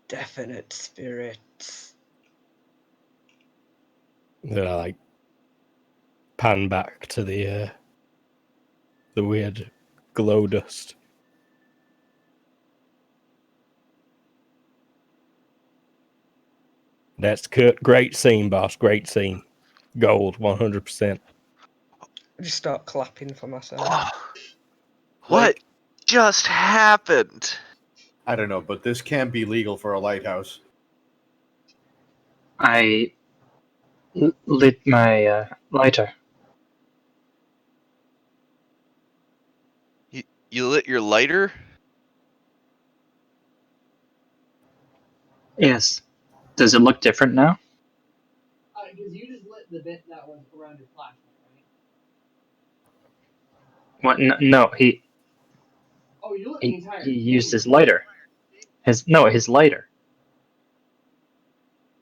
Definite spirits. Then I like pan back to the weird glow dust. That's great scene, boss. Great scene. Gold, 100%. I just start clapping for myself. What just happened? I don't know, but this can't be legal for a lighthouse. I lit my lighter. You lit your lighter? Yes. Does it look different now? Because you just lit the bit that was around your flashlight, right? What? No, Oh, you lit the he entire he thing. used his lighter. His lighter.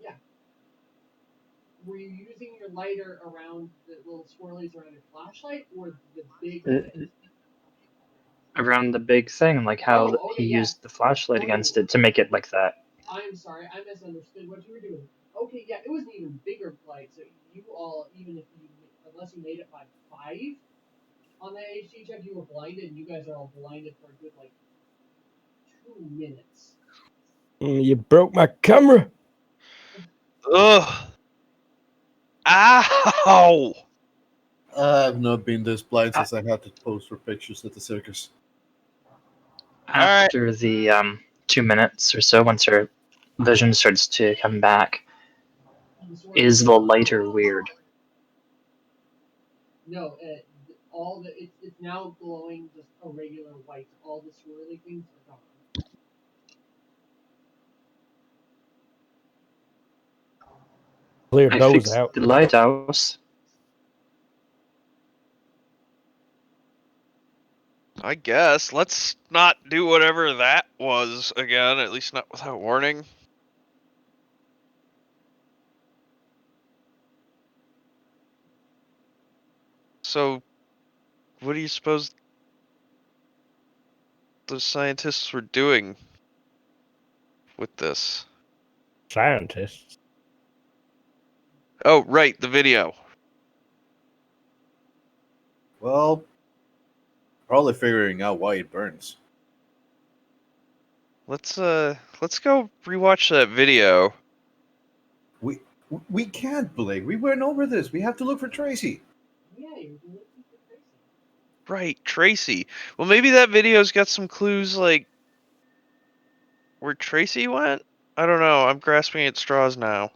Yeah. Were you using your lighter around the little swirlies around your flashlight or the big thing? Around the big thing, like how Oh, okay, he yeah. used the flashlight against Oh. it to make it like that. I'm sorry, I misunderstood what you were doing. Okay, yeah, it was an even bigger light, so you all, unless you made it by 5 on the HD check, you were blinded, and you guys are all blinded for a good, 2 minutes. You broke my camera. Ugh. Ow! I've not been this blind since I had to pose for pictures at the circus. After the 2 minutes or so, once her vision starts to come back, is the lighter weird? No, it's now glowing just a regular white. All the swirly things are gone. Cleared I those fixed out. the lighthouse. I guess. Let's not do whatever that was again, at least not without warning. So, what do you suppose the scientists were doing with this? Scientists. Oh, right, the video. Well, probably figuring out why it burns. Let's go rewatch that video. We can't, Blake. We went over this. We have to look for Tracy. Yeah, you're looking for Tracy. Right, Tracy. Well, maybe that video's got some clues, like where Tracy went? I don't know. I'm grasping at straws now.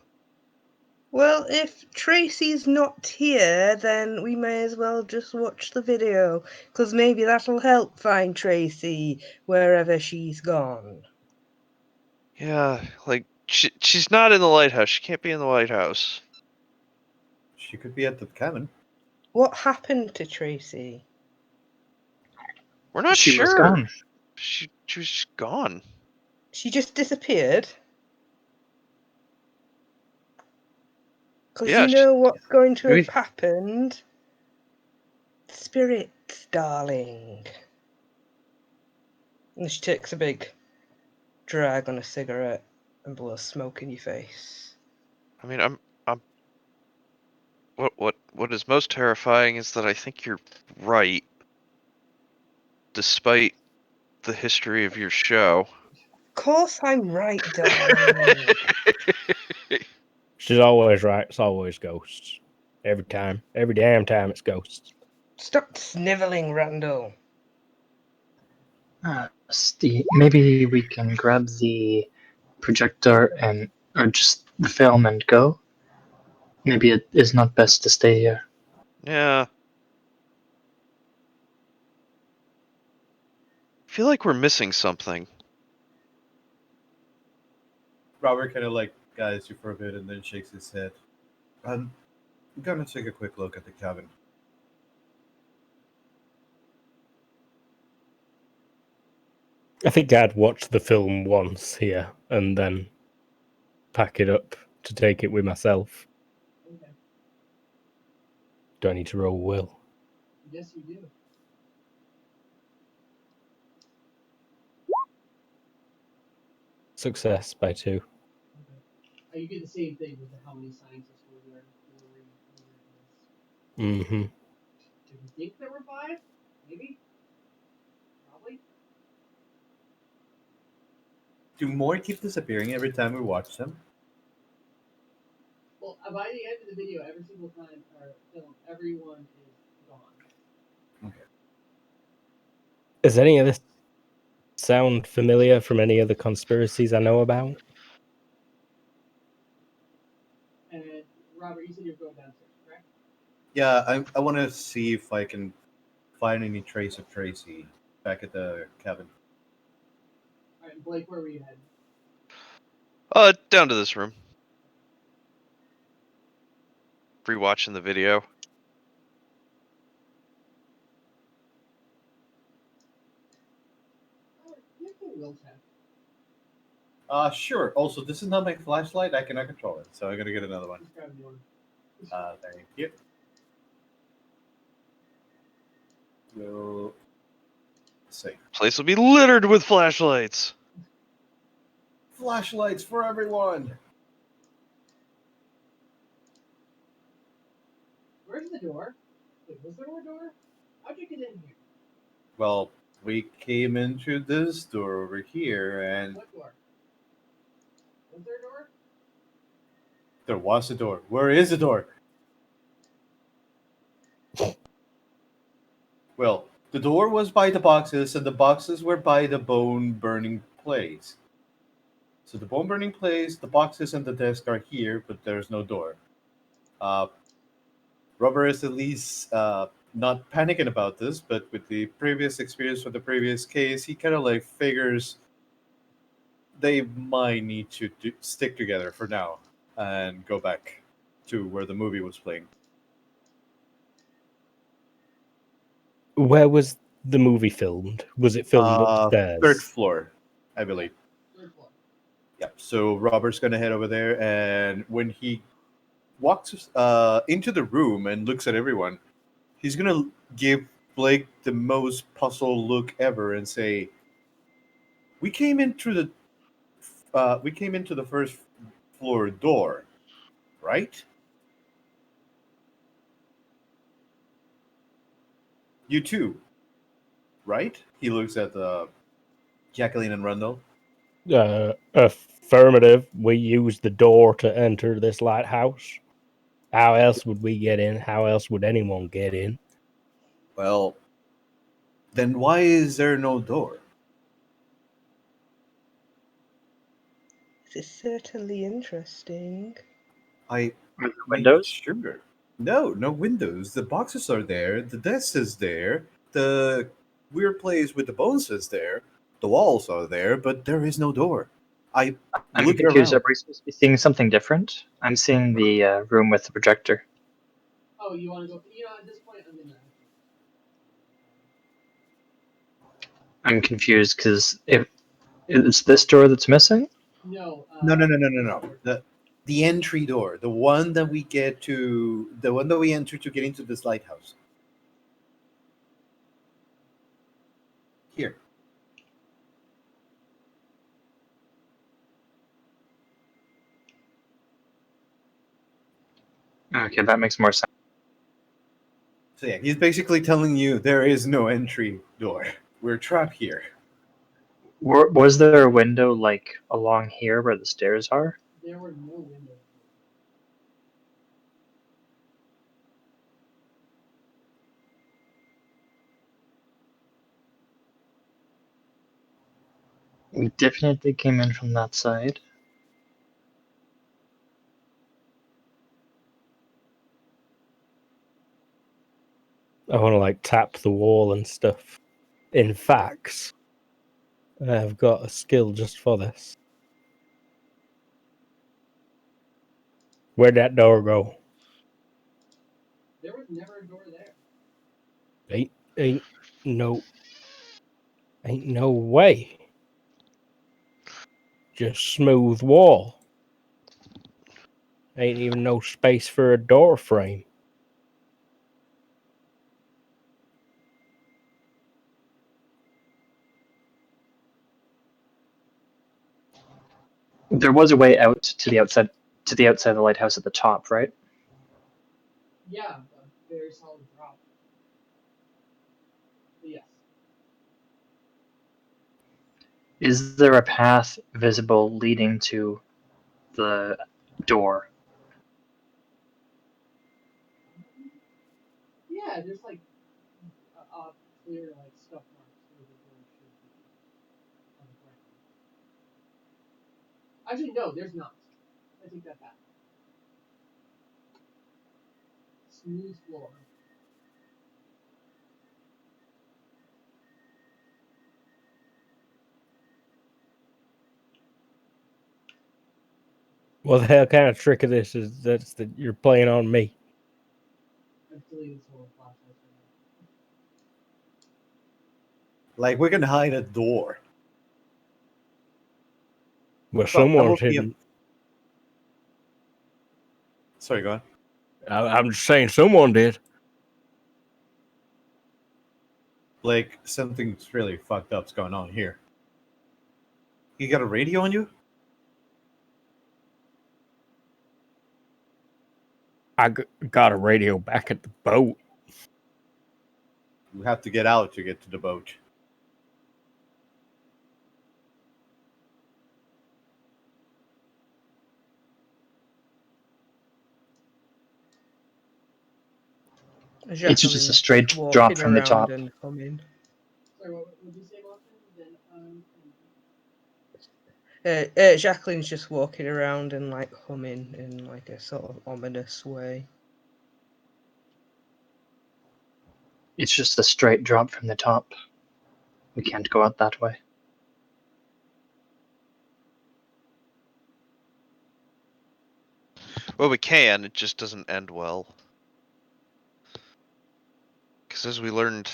Well, if Tracy's not here, then we may as well just watch the video, because maybe that'll help find Tracy wherever she's gone. Yeah, like she's not in the lighthouse. She can't be in the lighthouse. She could be at the cabin. What happened to Tracy? We're not She sure. was gone. She was just gone. She just disappeared? Because Yeah, you know what's going to have Really? happened? Spirits, darling. And she takes a big drag on a cigarette and blows smoke in your face. I mean, I'm. What is most terrifying is that I think you're right, despite the history of your show. Of course I'm right, darling. She's always right. It's always ghosts. Every time. Every damn time it's ghosts. Stop sniveling, Randall. Maybe we can grab the projector or just the film and go. Maybe it is not best to stay here. Yeah. I feel like we're missing something. Robert kind of like guides you for a bit and then shakes his head. I'm gonna take a quick look at the cabin. I think I'd watch the film once here and then pack it up to take it with myself. Okay. Do I need to roll will? Yes, you do. Success by 2. Okay. You get the same thing with how many scientists were there. Mm-hmm. Do you think there were 5? Maybe? Probably? Do more keep disappearing every time we watch them? Well, by the end of the video, every single time or film, everyone is gone. Is any of this sound familiar from any of the conspiracies I know about? And Robert, you said you're going downstairs, correct? Yeah, I want to see if I can find any trace of Tracy back at the cabin. All right, Blake, where were you headed? Down to this room. Rewatching the video. You can will check. Sure. Also, this is not my flashlight. I cannot control it, so I gotta get another one. Just grab a new one. Thank you. We'll see. Place will be littered with flashlights. Flashlights for everyone. Where's the door? Wait, was there a door? How'd you get in here? Well, we came into this door over here, and What door? Was there a door? there was a door. Where is the door? Well, the door was by the boxes, and the boxes were by the bone burning place. So the bone burning place, the boxes, and the desk are here, but there's no door. Robert is at least not panicking about this, but with the previous experience from the previous case, he kind of like figures they might need to stick together for now and go back to where the movie was playing. Where was the movie filmed? Was it filmed upstairs? Third floor, I believe. Third floor. Yep. So Robert's gonna head over there, and when he walks into the room and looks at everyone, he's gonna give Blake the most puzzled look ever and say, "We came into the first floor door, right? You too, right?" He looks at Jacqueline and Rundle. Affirmative. We used the door to enter this lighthouse. How else would we get in? How else would anyone get in? Well, then why is there no door? This is certainly interesting. I Are there mean, windows? sure. No windows. The boxes are there. The desk is there. The weird place with the bones is there. The walls are there, but there is no door. I I'm look confused. around. Are we supposed to be seeing something different? I'm seeing the room with the projector. Oh, you want to go? You know, at this point, I'm in the. I'm confused because if it's this door that's missing. No. No. The entry door, the one that we enter to get into this lighthouse. Here. Okay, that makes more sense. So yeah, he's basically telling you there is no entry door. We're trapped here. Was there a window like along here where the stairs are? There were no windows. We definitely came in from that side. I want to like tap the wall and stuff. In fact, I've got a skill just for this. Where'd that door go? There was never a door there. Ain't no way. Just smooth wall. Ain't even no space for a door frame. There was a way out to the outside of the lighthouse at the top, right? Yeah, a very solid drop. But yes. Is there a path visible leading to the door? Yeah, there's like clear like stuff marks where the door should be on the ground. Actually, no, there's not. I take that back. Smooth floor. What the hell kind of trick of this is that you're playing on me? I've deleted this whole flashlight. Like we can hide a door. Well, That someone's would be a... hidden. Sorry, go on. I'm just saying someone did. Like something's really fucked up's going on here. You got a radio on you? I got a radio back at the boat. You have to get out to get to the boat. It's just a Jacqueline's straight just drop walking from the around top. and humming. Sorry, what did you say, Martin? Jacqueline's just walking around and like humming in like a sort of ominous way. It's just a straight drop from the top. We can't go out that way. Well, we can. It just doesn't end well. Because as we learned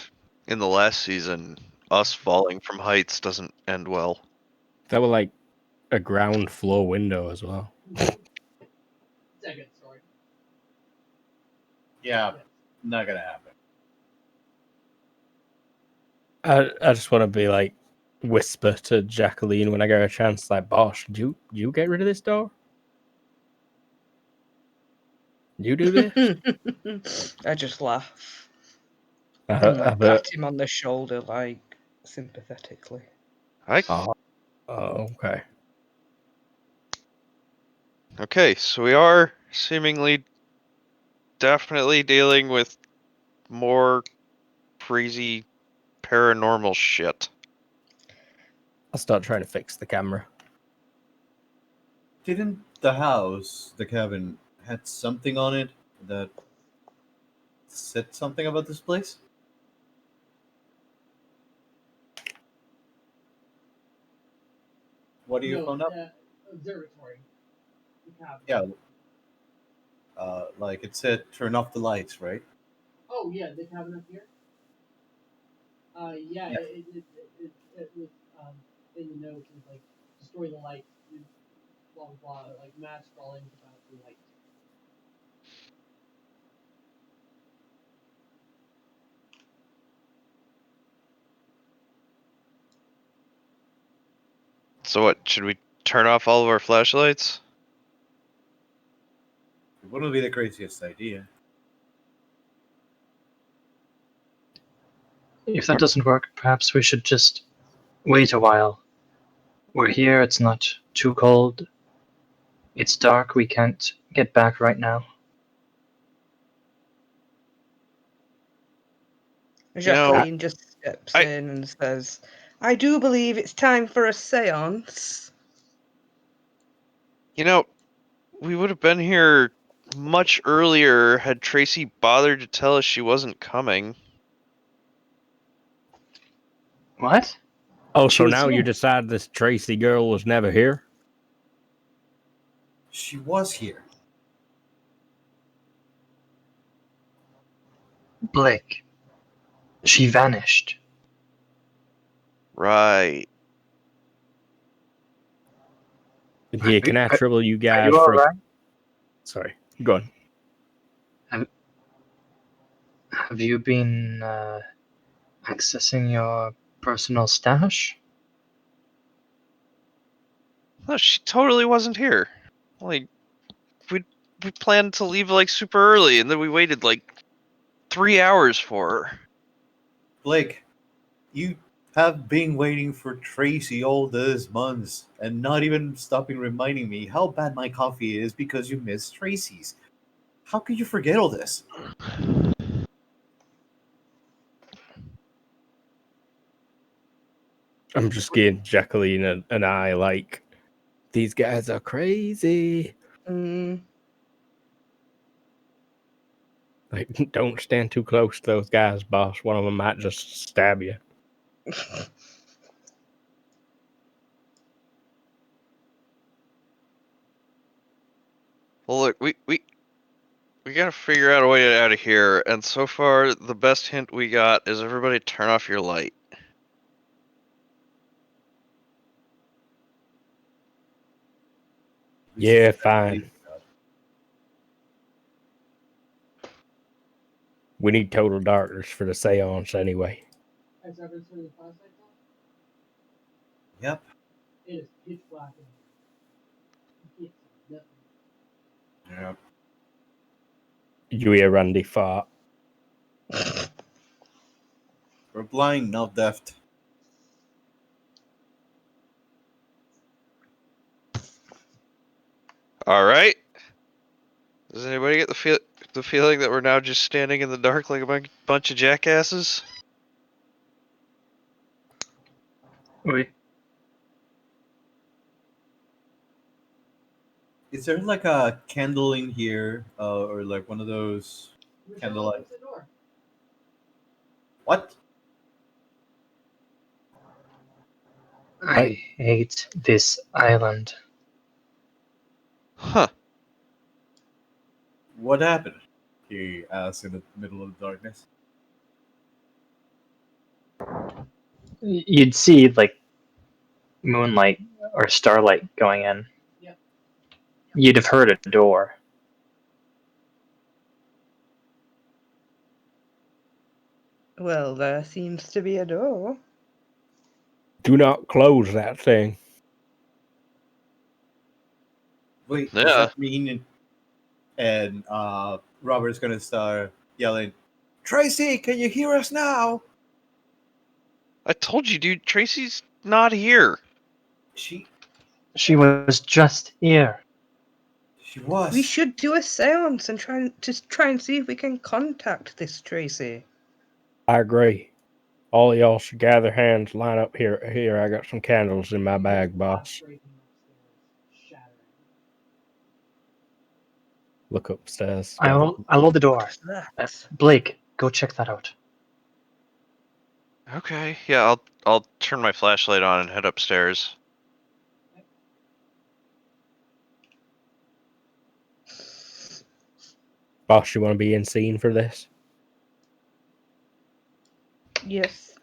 in the last season, us falling from heights doesn't end well. That were like a ground floor window as well. Second story. Yeah, Yes. not gonna happen. I just want to be like whisper to Jacqueline when I get a chance, like, Bosh, do you get rid of this door? You do this? I just laugh I, and like I've heard- pat him on the shoulder, like sympathetically. oh, okay. Okay, so we are seemingly definitely dealing with more crazy paranormal shit. I'll start trying to fix the camera. Didn't the house, the cabin, had something on it that said something about this place? What do you No, found out? the observatory. The cabin. Yeah, like it said, turn off the lights, right? Oh yeah, the cabin up here. Yeah, Yeah. it was in the notes. It was like destroy the lights, blah blah blah, like mass scrawling about the light. So what, should we turn off all of our flashlights? It wouldn't be the craziest idea. If that doesn't work, perhaps we should just wait a while. We're here, it's not too cold. It's dark, we can't get back right now. Jacqueline just steps I- in and says, I do believe it's time for a seance. You know, we would have been here much earlier had Tracy bothered to tell us she wasn't coming. What? Oh, She so was now you here. decide this Tracy girl was never here? She was here. Blake. She vanished. Right. Yeah, can I trouble you Are guys you for? alright? Sorry, go on. Have you been accessing your personal stash? No, she totally wasn't here. Like, we planned to leave like super early, and then we waited like 3 hours for her. Blake, you have been waiting for Tracy all these months and not even stopping reminding me how bad my coffee is because you missed Tracy's. How could you forget all this? I'm just getting Jacqueline and I like, these guys are crazy. Mm. Like, don't stand too close to those guys, boss. One of them might just stab you. Well, look, we gotta figure out a way out of here, and so far the best hint we got is everybody turn off your light. Yeah, fine. We need total darkness for the seance anyway. Has everyone turned the flashlights off? Yep. It is pitch black in here. You can't see nothing. Yep. You hear Randy fart. We're blind, not deaf. All right. Does anybody get the feeling that we're now just standing in the dark like a bunch of jackasses? Wait. Is there like a candle in here, or like one of those Michelle, candlelight? opens the door. What? I hate this island. Huh. What happened? He asked in the middle of the darkness. You'd see like moonlight or starlight going in. Yep. You'd have heard a door. Well, there seems to be a door. Do not close that thing. Wait, Yeah. does that mean? And Robert's gonna start yelling, "Tracy, can you hear us now?" I told you, dude. Tracy's not here. She She was just here. was. We should do a seance and try and see if we can contact this Tracy. I agree. All of y'all should gather hands, line up here. Here, I got some candles in my You bag, hear boss. glass breaking upstairs, shattering. Look upstairs. I'll hold the door. That. Blake, go check that out. Okay. Yeah, I'll turn my flashlight on and head upstairs. Boss, you want to be in scene for this? Yes.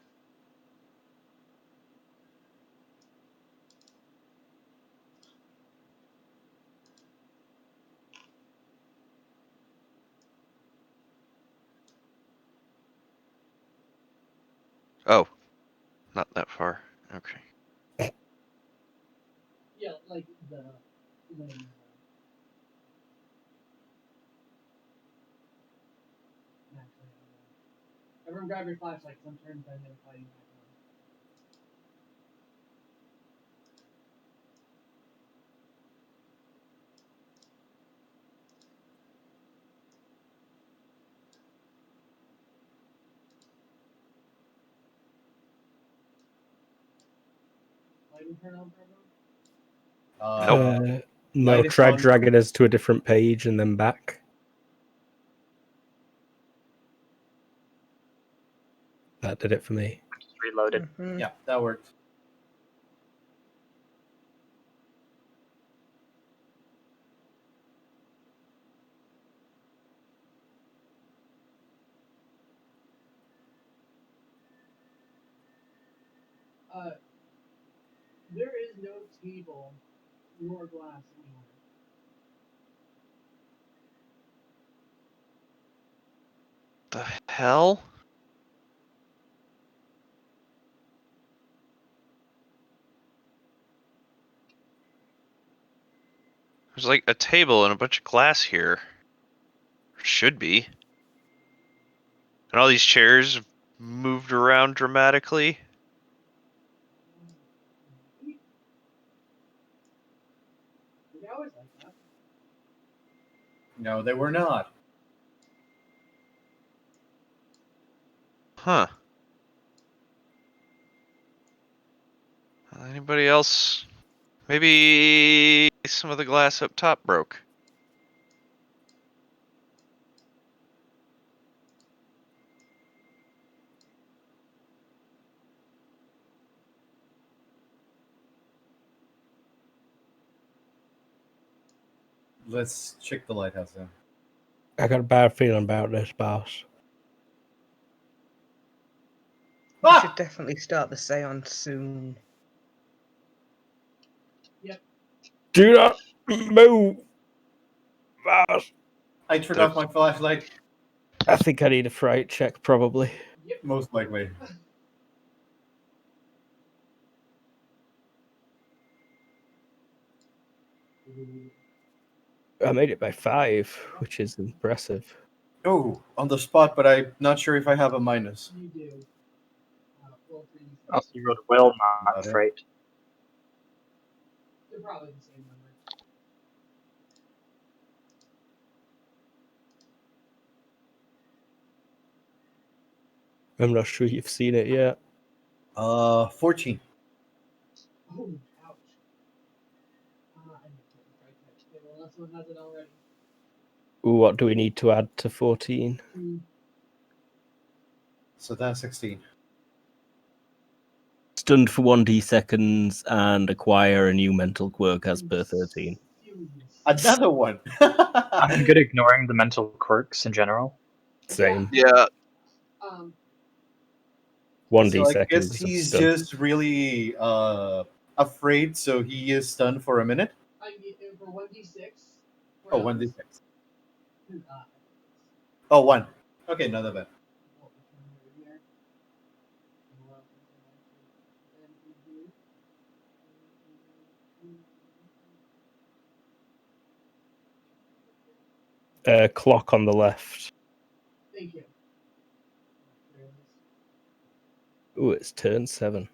Oh, not that far. Okay. Yeah, like when actually, everyone grab your flashlights. I'm turning Bending fighting back on. Lighting turn on for everyone? Nope. No, Light is try on. dragging us to a different page and then back. That did it for me. Just reloaded. Mhm. Yeah, that worked. There is no table nor glass anywhere. The hell? There's like a table and a bunch of glass here. Should be. And all these chairs have moved around dramatically. They always like that. No, they were not. Huh. Anybody else? Maybe some of the glass up top broke. Let's check the lighthouse then. I got a bad feeling about this, boss. We Ah! should definitely start the seance soon. Do not move, boss. I turned off my flashlight. I think I need a fright check, probably. Yep. Most likely. I made it by 5, which is impressive. Oh, on the spot, but I'm not sure if I have a minus. You do. Well, for you. Also, you wrote will, not Got it. fright. They're probably the same number. I'm not sure you've seen it yet. 14. Oh, ouch. I need to put the fright check table unless someone has it already. What do we need to add to 14? So that's 16. Stunned for 1d seconds and acquire a new mental quirk as per 13. Another one. I'm good ignoring the mental quirks in general. Same. Yeah. 1d So I seconds guess of he's stun. just really afraid, so he is stunned for a minute. I get it for 1d6. Oh, 1d6. Uh, Oh, 1. Okay, not that bad. what was in here? And what was in here? Clock on the left. Thank you. Ooh, it's turn 7.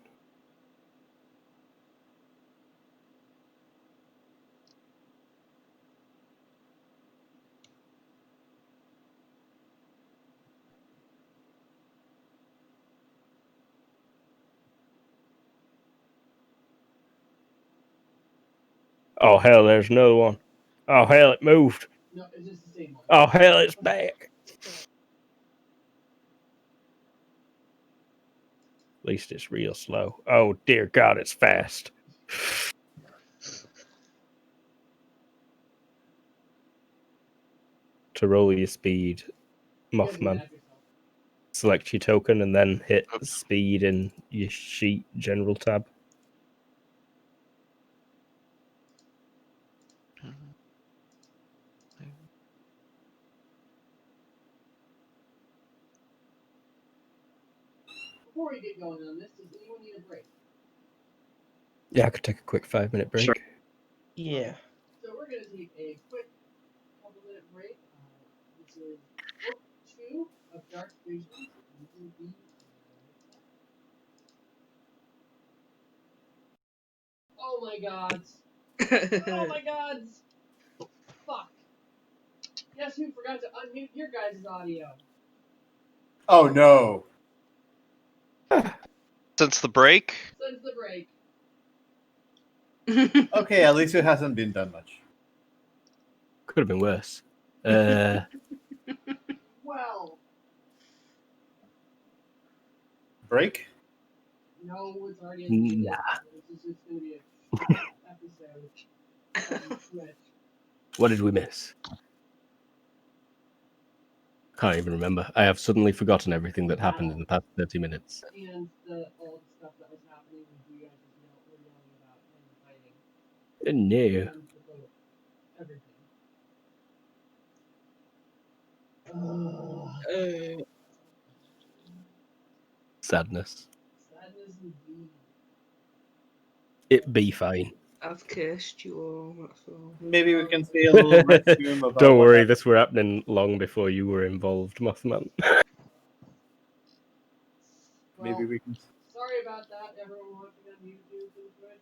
Oh hell, there's another one. Oh hell, it moved. No, it's just the same one. Oh hell, it's back. At least it's real slow. Oh dear God, it's fast. To roll your speed, You guys can Mothman, add yourself. select your token and then hit Oops. speed in your sheet general tab. Before we get going on this, does anyone need a break? Yeah, I could take a quick 5-minute break. Sure. Yeah. So we're going to take a quick couple-minute break. This is book 2 of Dark Visions. We will be oh my gods! Oh my gods! Fuck! Guess who forgot to unmute your guys' audio? Oh no. Since the break, Since the break. Okay, at least it hasn't been done much. Could have been worse. Well, Break? no, it's already in the Nah. This is just going to be a short episode on Twitch. What did we miss? Can't even remember. I have suddenly forgotten everything that happened in the past 30 minutes. And all the stuff that was happening with you guys were yelling about and fighting. No. And the boat. Everything. Ugh. Sadness. Sadness indeed. It be fine. I've cursed you all, that's all. Maybe we can say a little resume about Don't what worry, happened. this were happening long before you were involved, Mothman. Well, Maybe we can. sorry about that, everyone watching on YouTube and Twitch.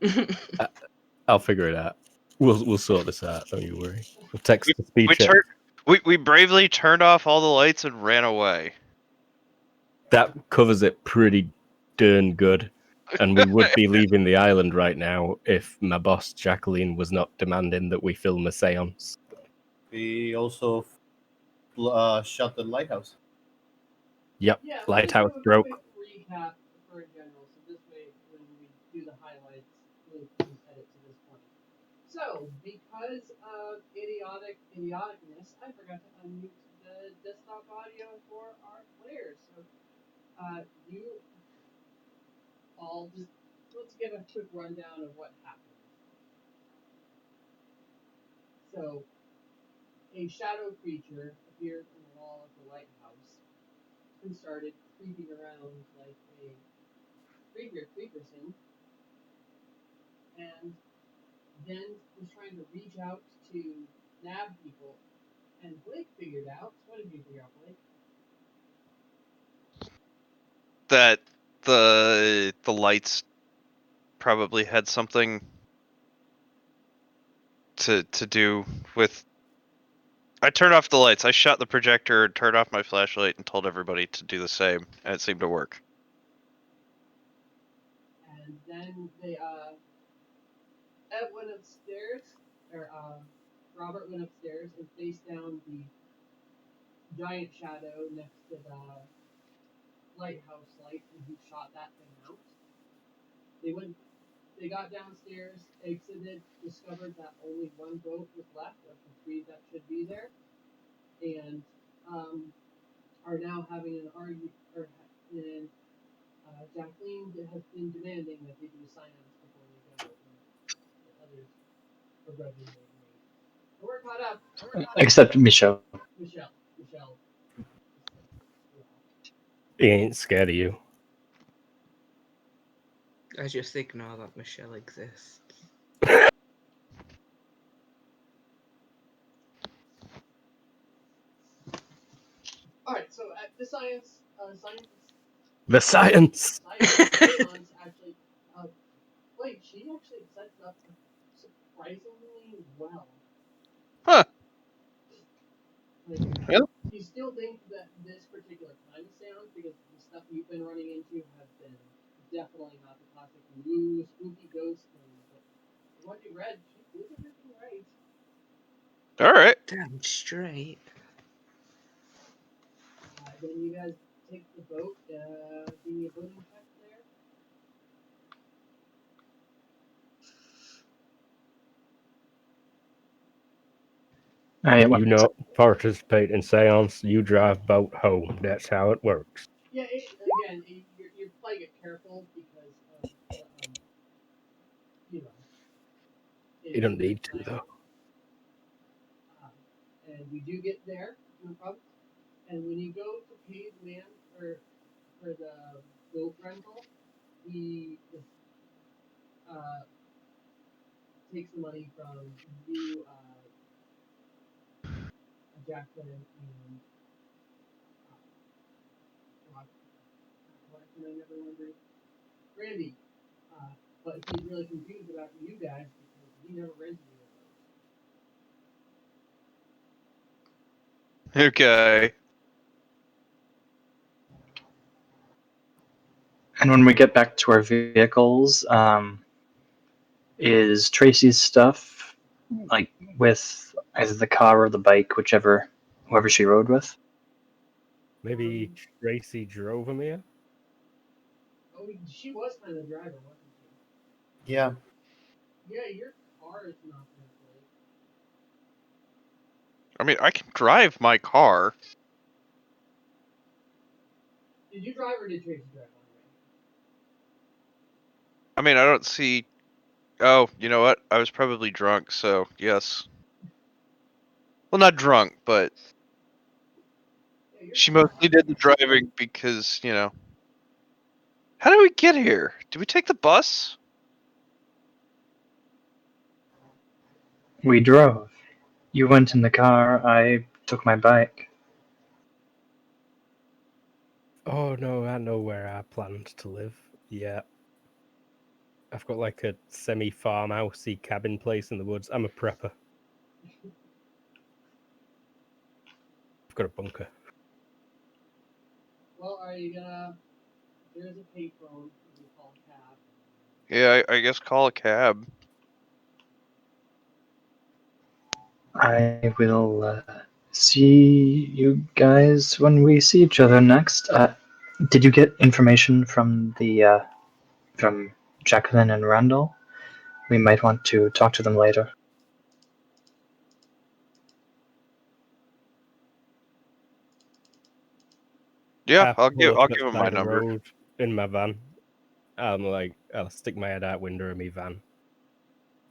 If you all I'll figure it out. We'll sort this out. Don't you worry. We'll text to speed we chat. we bravely turned off all the lights and ran away. That covers it pretty darn good. And we would be leaving the island right now if my boss Jacqueline was not demanding that we film a seance. We also shot the lighthouse. Yep, Yeah, lighthouse we'll do a broke. quick recap for a general, so this way when we do the highlights, we'll just edit to this point. So, because of idioticness, I forgot to unmute the desktop audio for our players. So, you all just let's give a quick rundown of what happened. So, a shadow creature appeared on the wall of the lighthouse and started creeping around like a creeperson, and then was trying to reach out to nab people. And Blake figured out. What did you figure out, Blake? That the lights probably had something to do with. I turned off the lights. I shut the projector, turned off my flashlight, and told everybody to do the same, and it seemed to work. And then they Ed went upstairs, or Robert went upstairs and faced down the giant shadow next to the lighthouse light, and he shot that thing out. They got downstairs, exited, discovered that only one boat was left of the 3 that should be there, and are now having an argument, and Jacqueline has been demanding that they do silence before they go, and the others begrudgingly agree. But we're caught up. Except Michelle. Michelle. He ain't scared of you. I just ignore that Michelle exists. All right. So at the science The science. seance actually, Blake, she actually sets up surprisingly well. Huh. Like, Yeah. you still think that this particular kind of seance, because the stuff you've been running into have been definitely not the classic woo, spooky ghost thing, but from what you read, she did everything right. All right. Damn straight. Then you guys take the boat. Give me a boating check there. You not participate in seance, you drive boat home. That's how it works. Yeah, you're playing it careful because of you know. You don't in your need to, though. And you do get there, no problem. And when you go to pay the man for the boat rental, he takes the money from you, Jacqueline, and why can I never remember Randy. But he's really confused about you guys because he never rented you a boat. Okay. And when we get back to our vehicles, is Tracy's stuff like with either the car or the bike, whoever she rode with? Maybe Tracy drove him here? Oh, she was kind of the driver, wasn't she? Yeah. Yeah, your car is not that great. I mean, I can drive my car. Did you drive or did Tracy drive on your end? I mean, I don't see. Oh, you know what? I was probably drunk, so yes. Well, not drunk, but Yeah, your she car mostly did the driving because, you know. How did we get here? Did we take the bus? We drove. You went in the car, I took my bike. Oh no, I know where I planned to live. Yeah. I've got like a semi farmhousey cabin place in the woods. I'm a prepper. I've got a bunker. Well, are you gonna? There's a payphone. You can call a cab. Yeah, I guess call a cab. I will see you guys when we see each other next. Did you get information from from Jacqueline and Randall? We might want to talk to them later. Yeah, I I'll pull give up I'll at give the him my side of the number. road in my van. I'll stick my head out window of my van.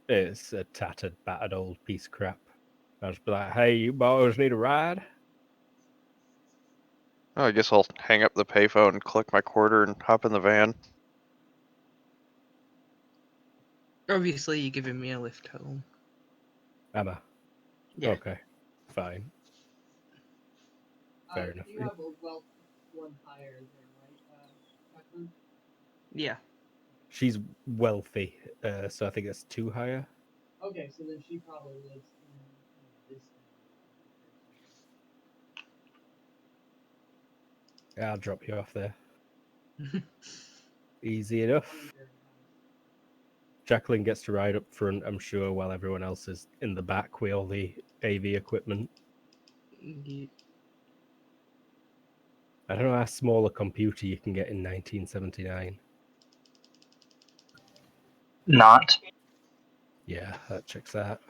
It's a tattered, battered old piece of crap. I'll just be like, hey, you boys need a ride? Oh, I guess I'll hang up the payphone and collect my quarter and hop in the van. Obviously, you're giving me a lift home. Emma. Yeah. Okay. Fine. Fair enough. You have a wealth one higher there, right, Jacqueline? Yeah. She's wealthy, so I think that's 2 higher. Okay, so then she probably lives in this area. I'll drop you off there. Easy enough. Jacqueline gets to ride up front, I'm sure, while everyone else is in the back with all the AV equipment. I don't know how small a computer you can get in 1979. Not. Yeah, that checks out.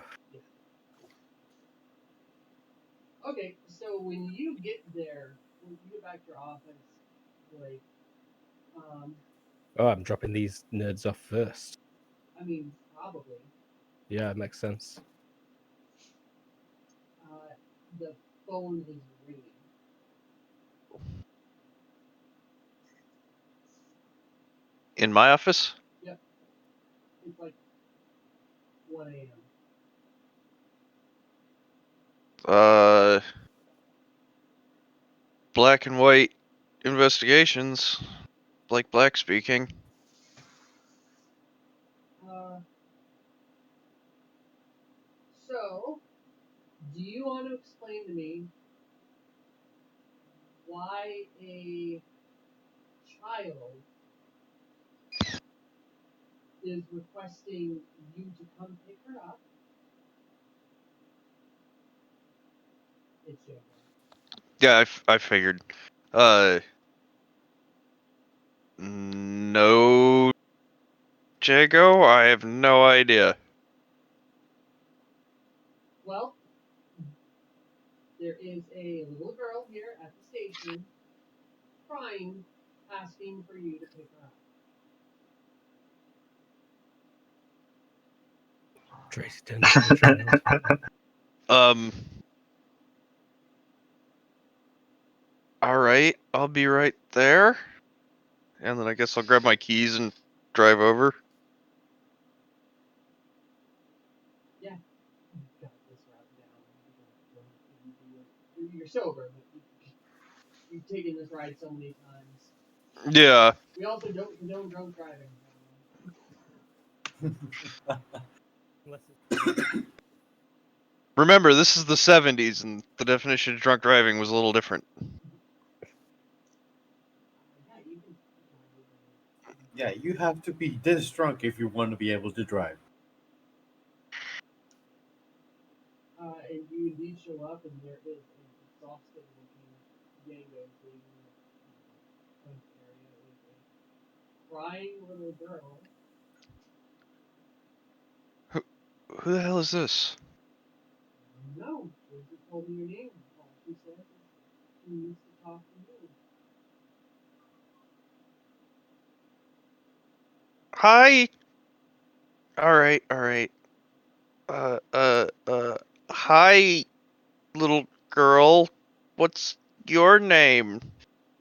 Okay, so when you get there, you get back to your office, Blake. Oh, I'm dropping these nerds off first. I mean, probably. Yeah, it makes sense. The phone is ringing. In my office? It's like 1 a.m. Black and white investigations. Blake Black speaking. So, do you want to explain to me why a child is requesting you to come pick her up? It's Jacob. Yeah, I figured. No, Jago, I have no idea. Well, there is a little girl here at the station crying, asking for you to pick her up. Tracy turned into a child. Alright, I'll be right there. And then I guess I'll grab my keys and drive over. Yeah, you got this route down. You're sober, but you've taken this ride so many times. Yeah. We also don't condone drunk driving. Remember, this is the 70s, and the definition of drunk driving was a little different. Yeah, you can. Yeah, you have to be this drunk if you want to be able to drive. And you indeed show up, and there is an exhausted looking Django sitting in the front area with a crying little girl. Who the hell is this? No, Tracy told me your name. All she says is she needs to talk to you. Hi! Alright. Hi, little girl. What's your name?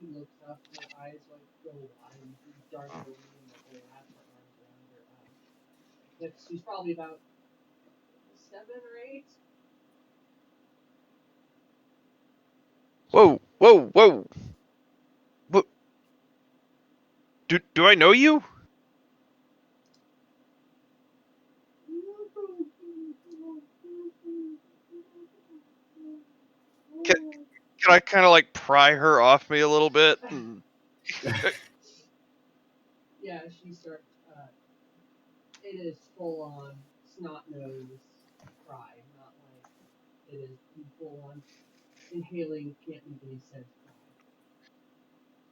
She looks up, her eyes like go wide, and she darts over and like wraps her arms around her hips. She's probably about 7 or 8. Whoa. What? Do I know you? Can, can I kind of like pry her off me a little bit? Yeah, she starts. It is full on snot nose cry, not like it is full on inhaling can't make any sense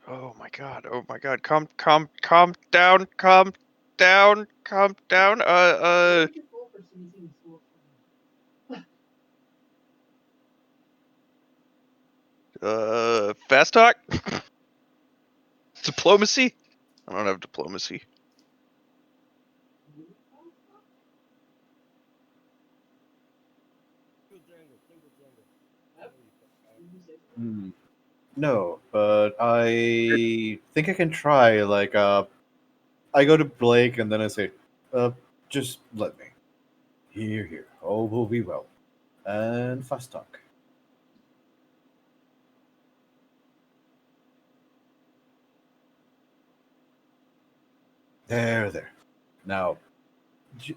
cry. Oh my god. Calm down. What did you roll for sneezing and smoke? Fast talk? Diplomacy? I don't have diplomacy. Hmm. No, but I think I can try. Like, I go to Blake and then I say, just let me. Here. All will be well. And fast talk. There. Now,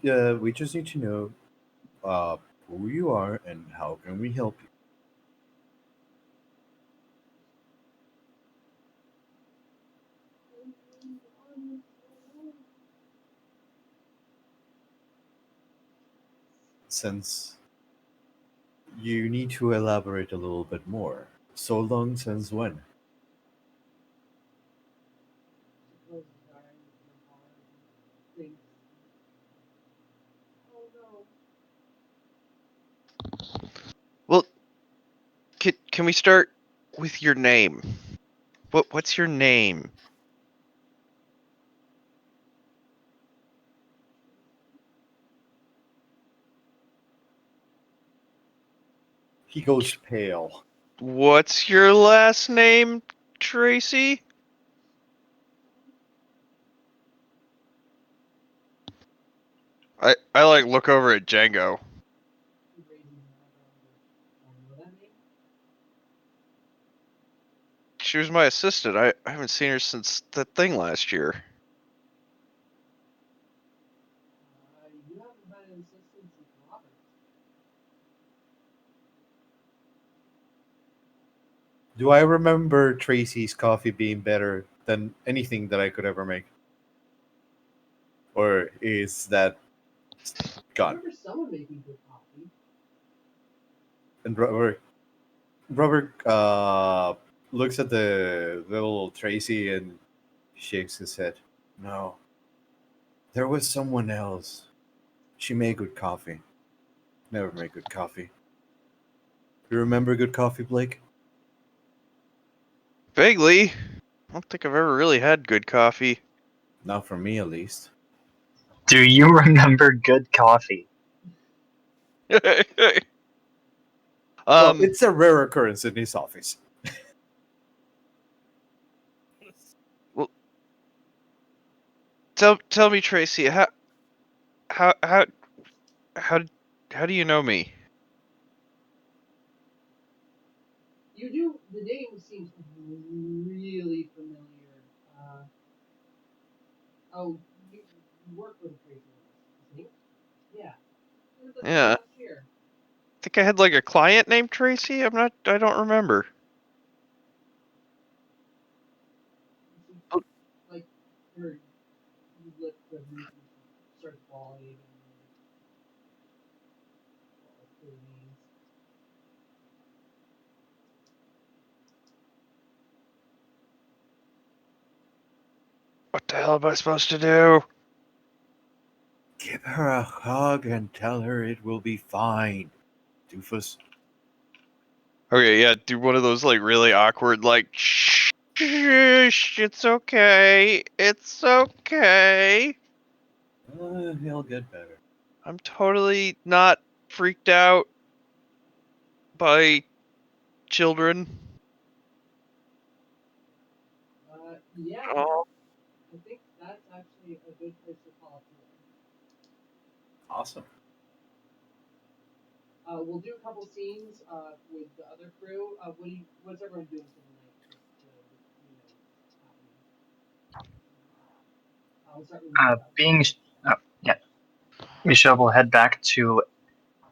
we just need to know who you are and how can we help you. Since you need to elaborate a little bit more. So long since when? Closes her eyes and hard and thinks, oh no. Well, can we start with your name? What's your name? He goes pale. What's your last name, Tracy? I like look over at Django. He raises an eyebrow and goes, "I know that name?" She was my assistant. I haven't seen her since that thing last year. You haven't had an assistant since Robert. Do I remember Tracy's coffee being better than anything that I could ever make? Or is that I gone? remember someone making good coffee. And Robert looks at the little Tracy and shakes his head. No, there was someone else. She made good coffee. Never made good coffee. You remember good coffee, Blake? Vaguely. I don't think I've ever really had good coffee. Not for me, at least. Do you remember good coffee? Well, um, it's a rare occurrence in his office. tell me, Tracy, how how how how do you know me? You do. The name seems really familiar. Oh, you work with Tracy with us, I think. Yeah. You were with us Yeah, last year. I think I had like a client named Tracy. I don't remember. She, Oh. like, her lip starts falling and like, her names. What the hell am I supposed to do? Give her a hug and tell her it will be fine, doofus. Okay, yeah, do one of those like really awkward like shh, it's okay. It's okay. He'll get better. I'm totally not freaked out by children. Yeah, Oh. I think that's actually a good place to call it today. Awesome. We'll do a couple scenes with the other crew. What's everyone doing for the night? We'll start with Being, oh, yeah, Michelle will head back to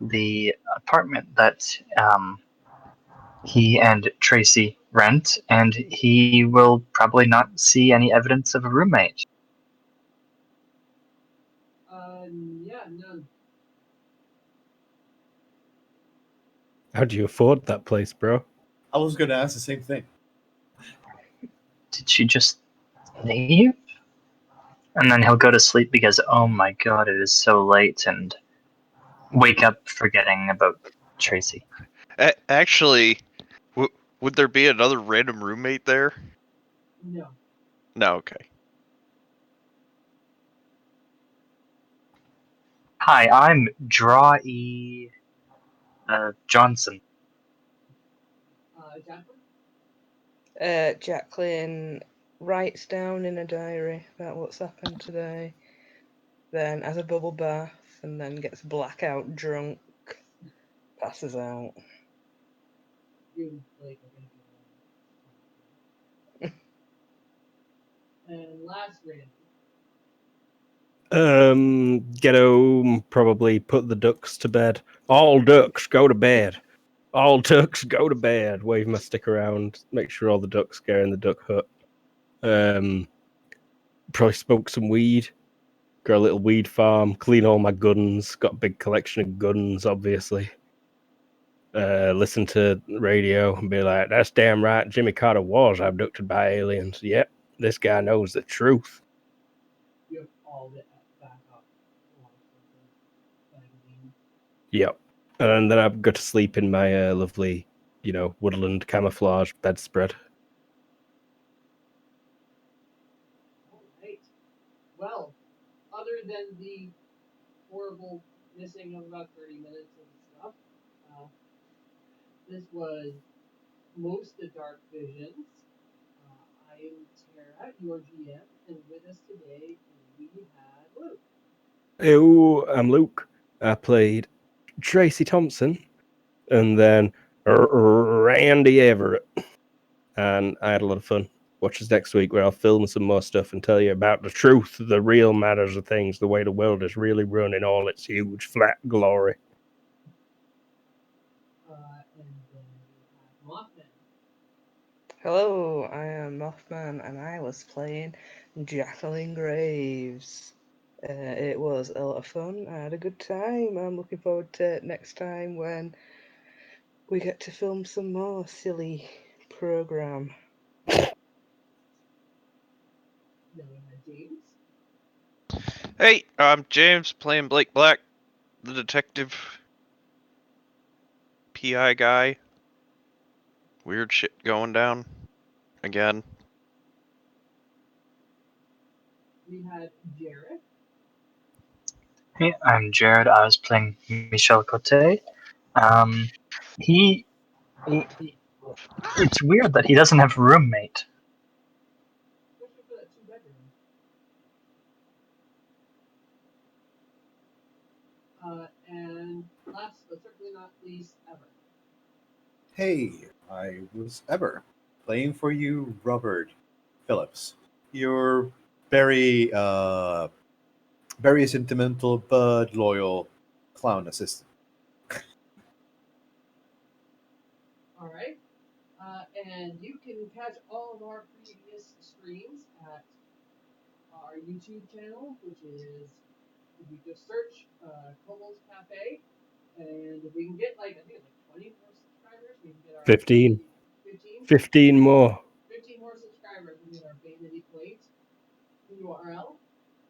the apartment that he and Tracy rent, and he will probably not see any evidence of a roommate. Yeah, none. How do you afford that place, bro? I was gonna ask the same thing. Did she just leave? And then he'll go to sleep because, oh my god, it is so late, and wake up forgetting about Tracy. Actually, would there be another random roommate there? No. No, okay. Hi, I'm Draw E. Johnson. Jacqueline? Jacqueline writes down in a diary about what's happened today, then has a bubble bath, and then gets blackout drunk, passes out. You and Blake are gonna be alone. And last Randy. Get home, probably put the ducks to bed. All ducks go to bed. All ducks go to bed. Wave my stick around, make sure all the ducks go in the duck hut. Probably smoke some weed. Got a little weed farm. Clean all my guns. Got a big collection of guns, obviously. Listen to the radio and be like, "That's damn right. Jimmy Carter was abducted by aliens. Yep, this guy knows the truth." You have all the backup magazines. Yep. And then I've got to sleep in my lovely woodland camouflage bedspread. Alright. Well, other than the horrible missing of about 30 minutes of stuff, this was most of Dark Visions. I am Tara, your GM, and with us today we had Luke. Ew, I'm Luke. I played Tracy Thompson and then Randy Everett. And I had a lot of fun. Watch us next week where I'll film some more stuff and tell you about the truth, the real matters of things, the way the world is really run in all its huge flat glory. And then we had Mothman. Hello, I am Mothman, and I was playing Jacqueline Graves. It was a lot of fun. I had a good time. I'm looking forward to next time when we get to film some more silly program. Then we had James. Hey, I'm James, playing Blake Black, the detective PI guy. Weird shit going down again. We had Jared. Hey, I'm Jared. I was playing Michel Cote. He, it's weird that he doesn't have a roommate. Especially for that 2-bedroom. And last but certainly not least, Ever. Hey, I was Ever, playing for you Robert Phillips, your very sentimental but loyal clown assistant. Alright. And you can catch all of our previous streams at our YouTube channel, which is, if you just search Kobolds Cafe, and if we can get I think it's 20 more subscribers, we can get our 15. 15? 15 more. 15 more subscribers, we get our Vanity Plate URL.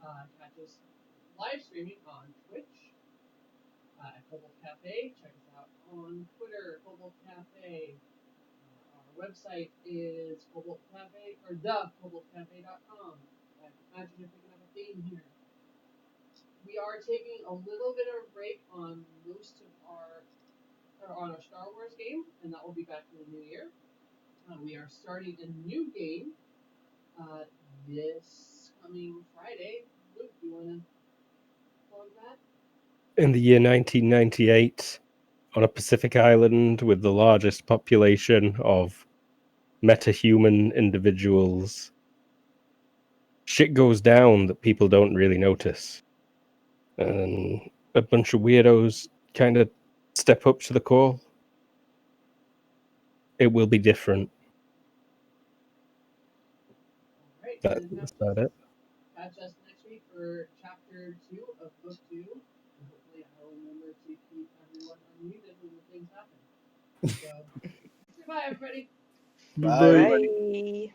Catch us live streaming on Twitch at Kobold Cafe. Check us out on Twitter, Kobold Cafe. Our website is Kobold Cafe, or thekoboldcafe.com. I imagine you're picking up a theme here. We are taking a little bit of a break on most of on our Star Wars game, and that will be back in the new year. We are starting a new game this coming Friday. Luke, do you want to plug that? In the year 1998, on a Pacific island with the largest population of metahuman individuals, shit goes down that people don't really notice. And a bunch of weirdos kind of step up to the call. It will be different. Alright, That's and about it. catch us next week for chapter 2 of book 2. And hopefully I'll remember to keep everyone unmuted when the things happen. So, goodbye everybody. Bye. Bye.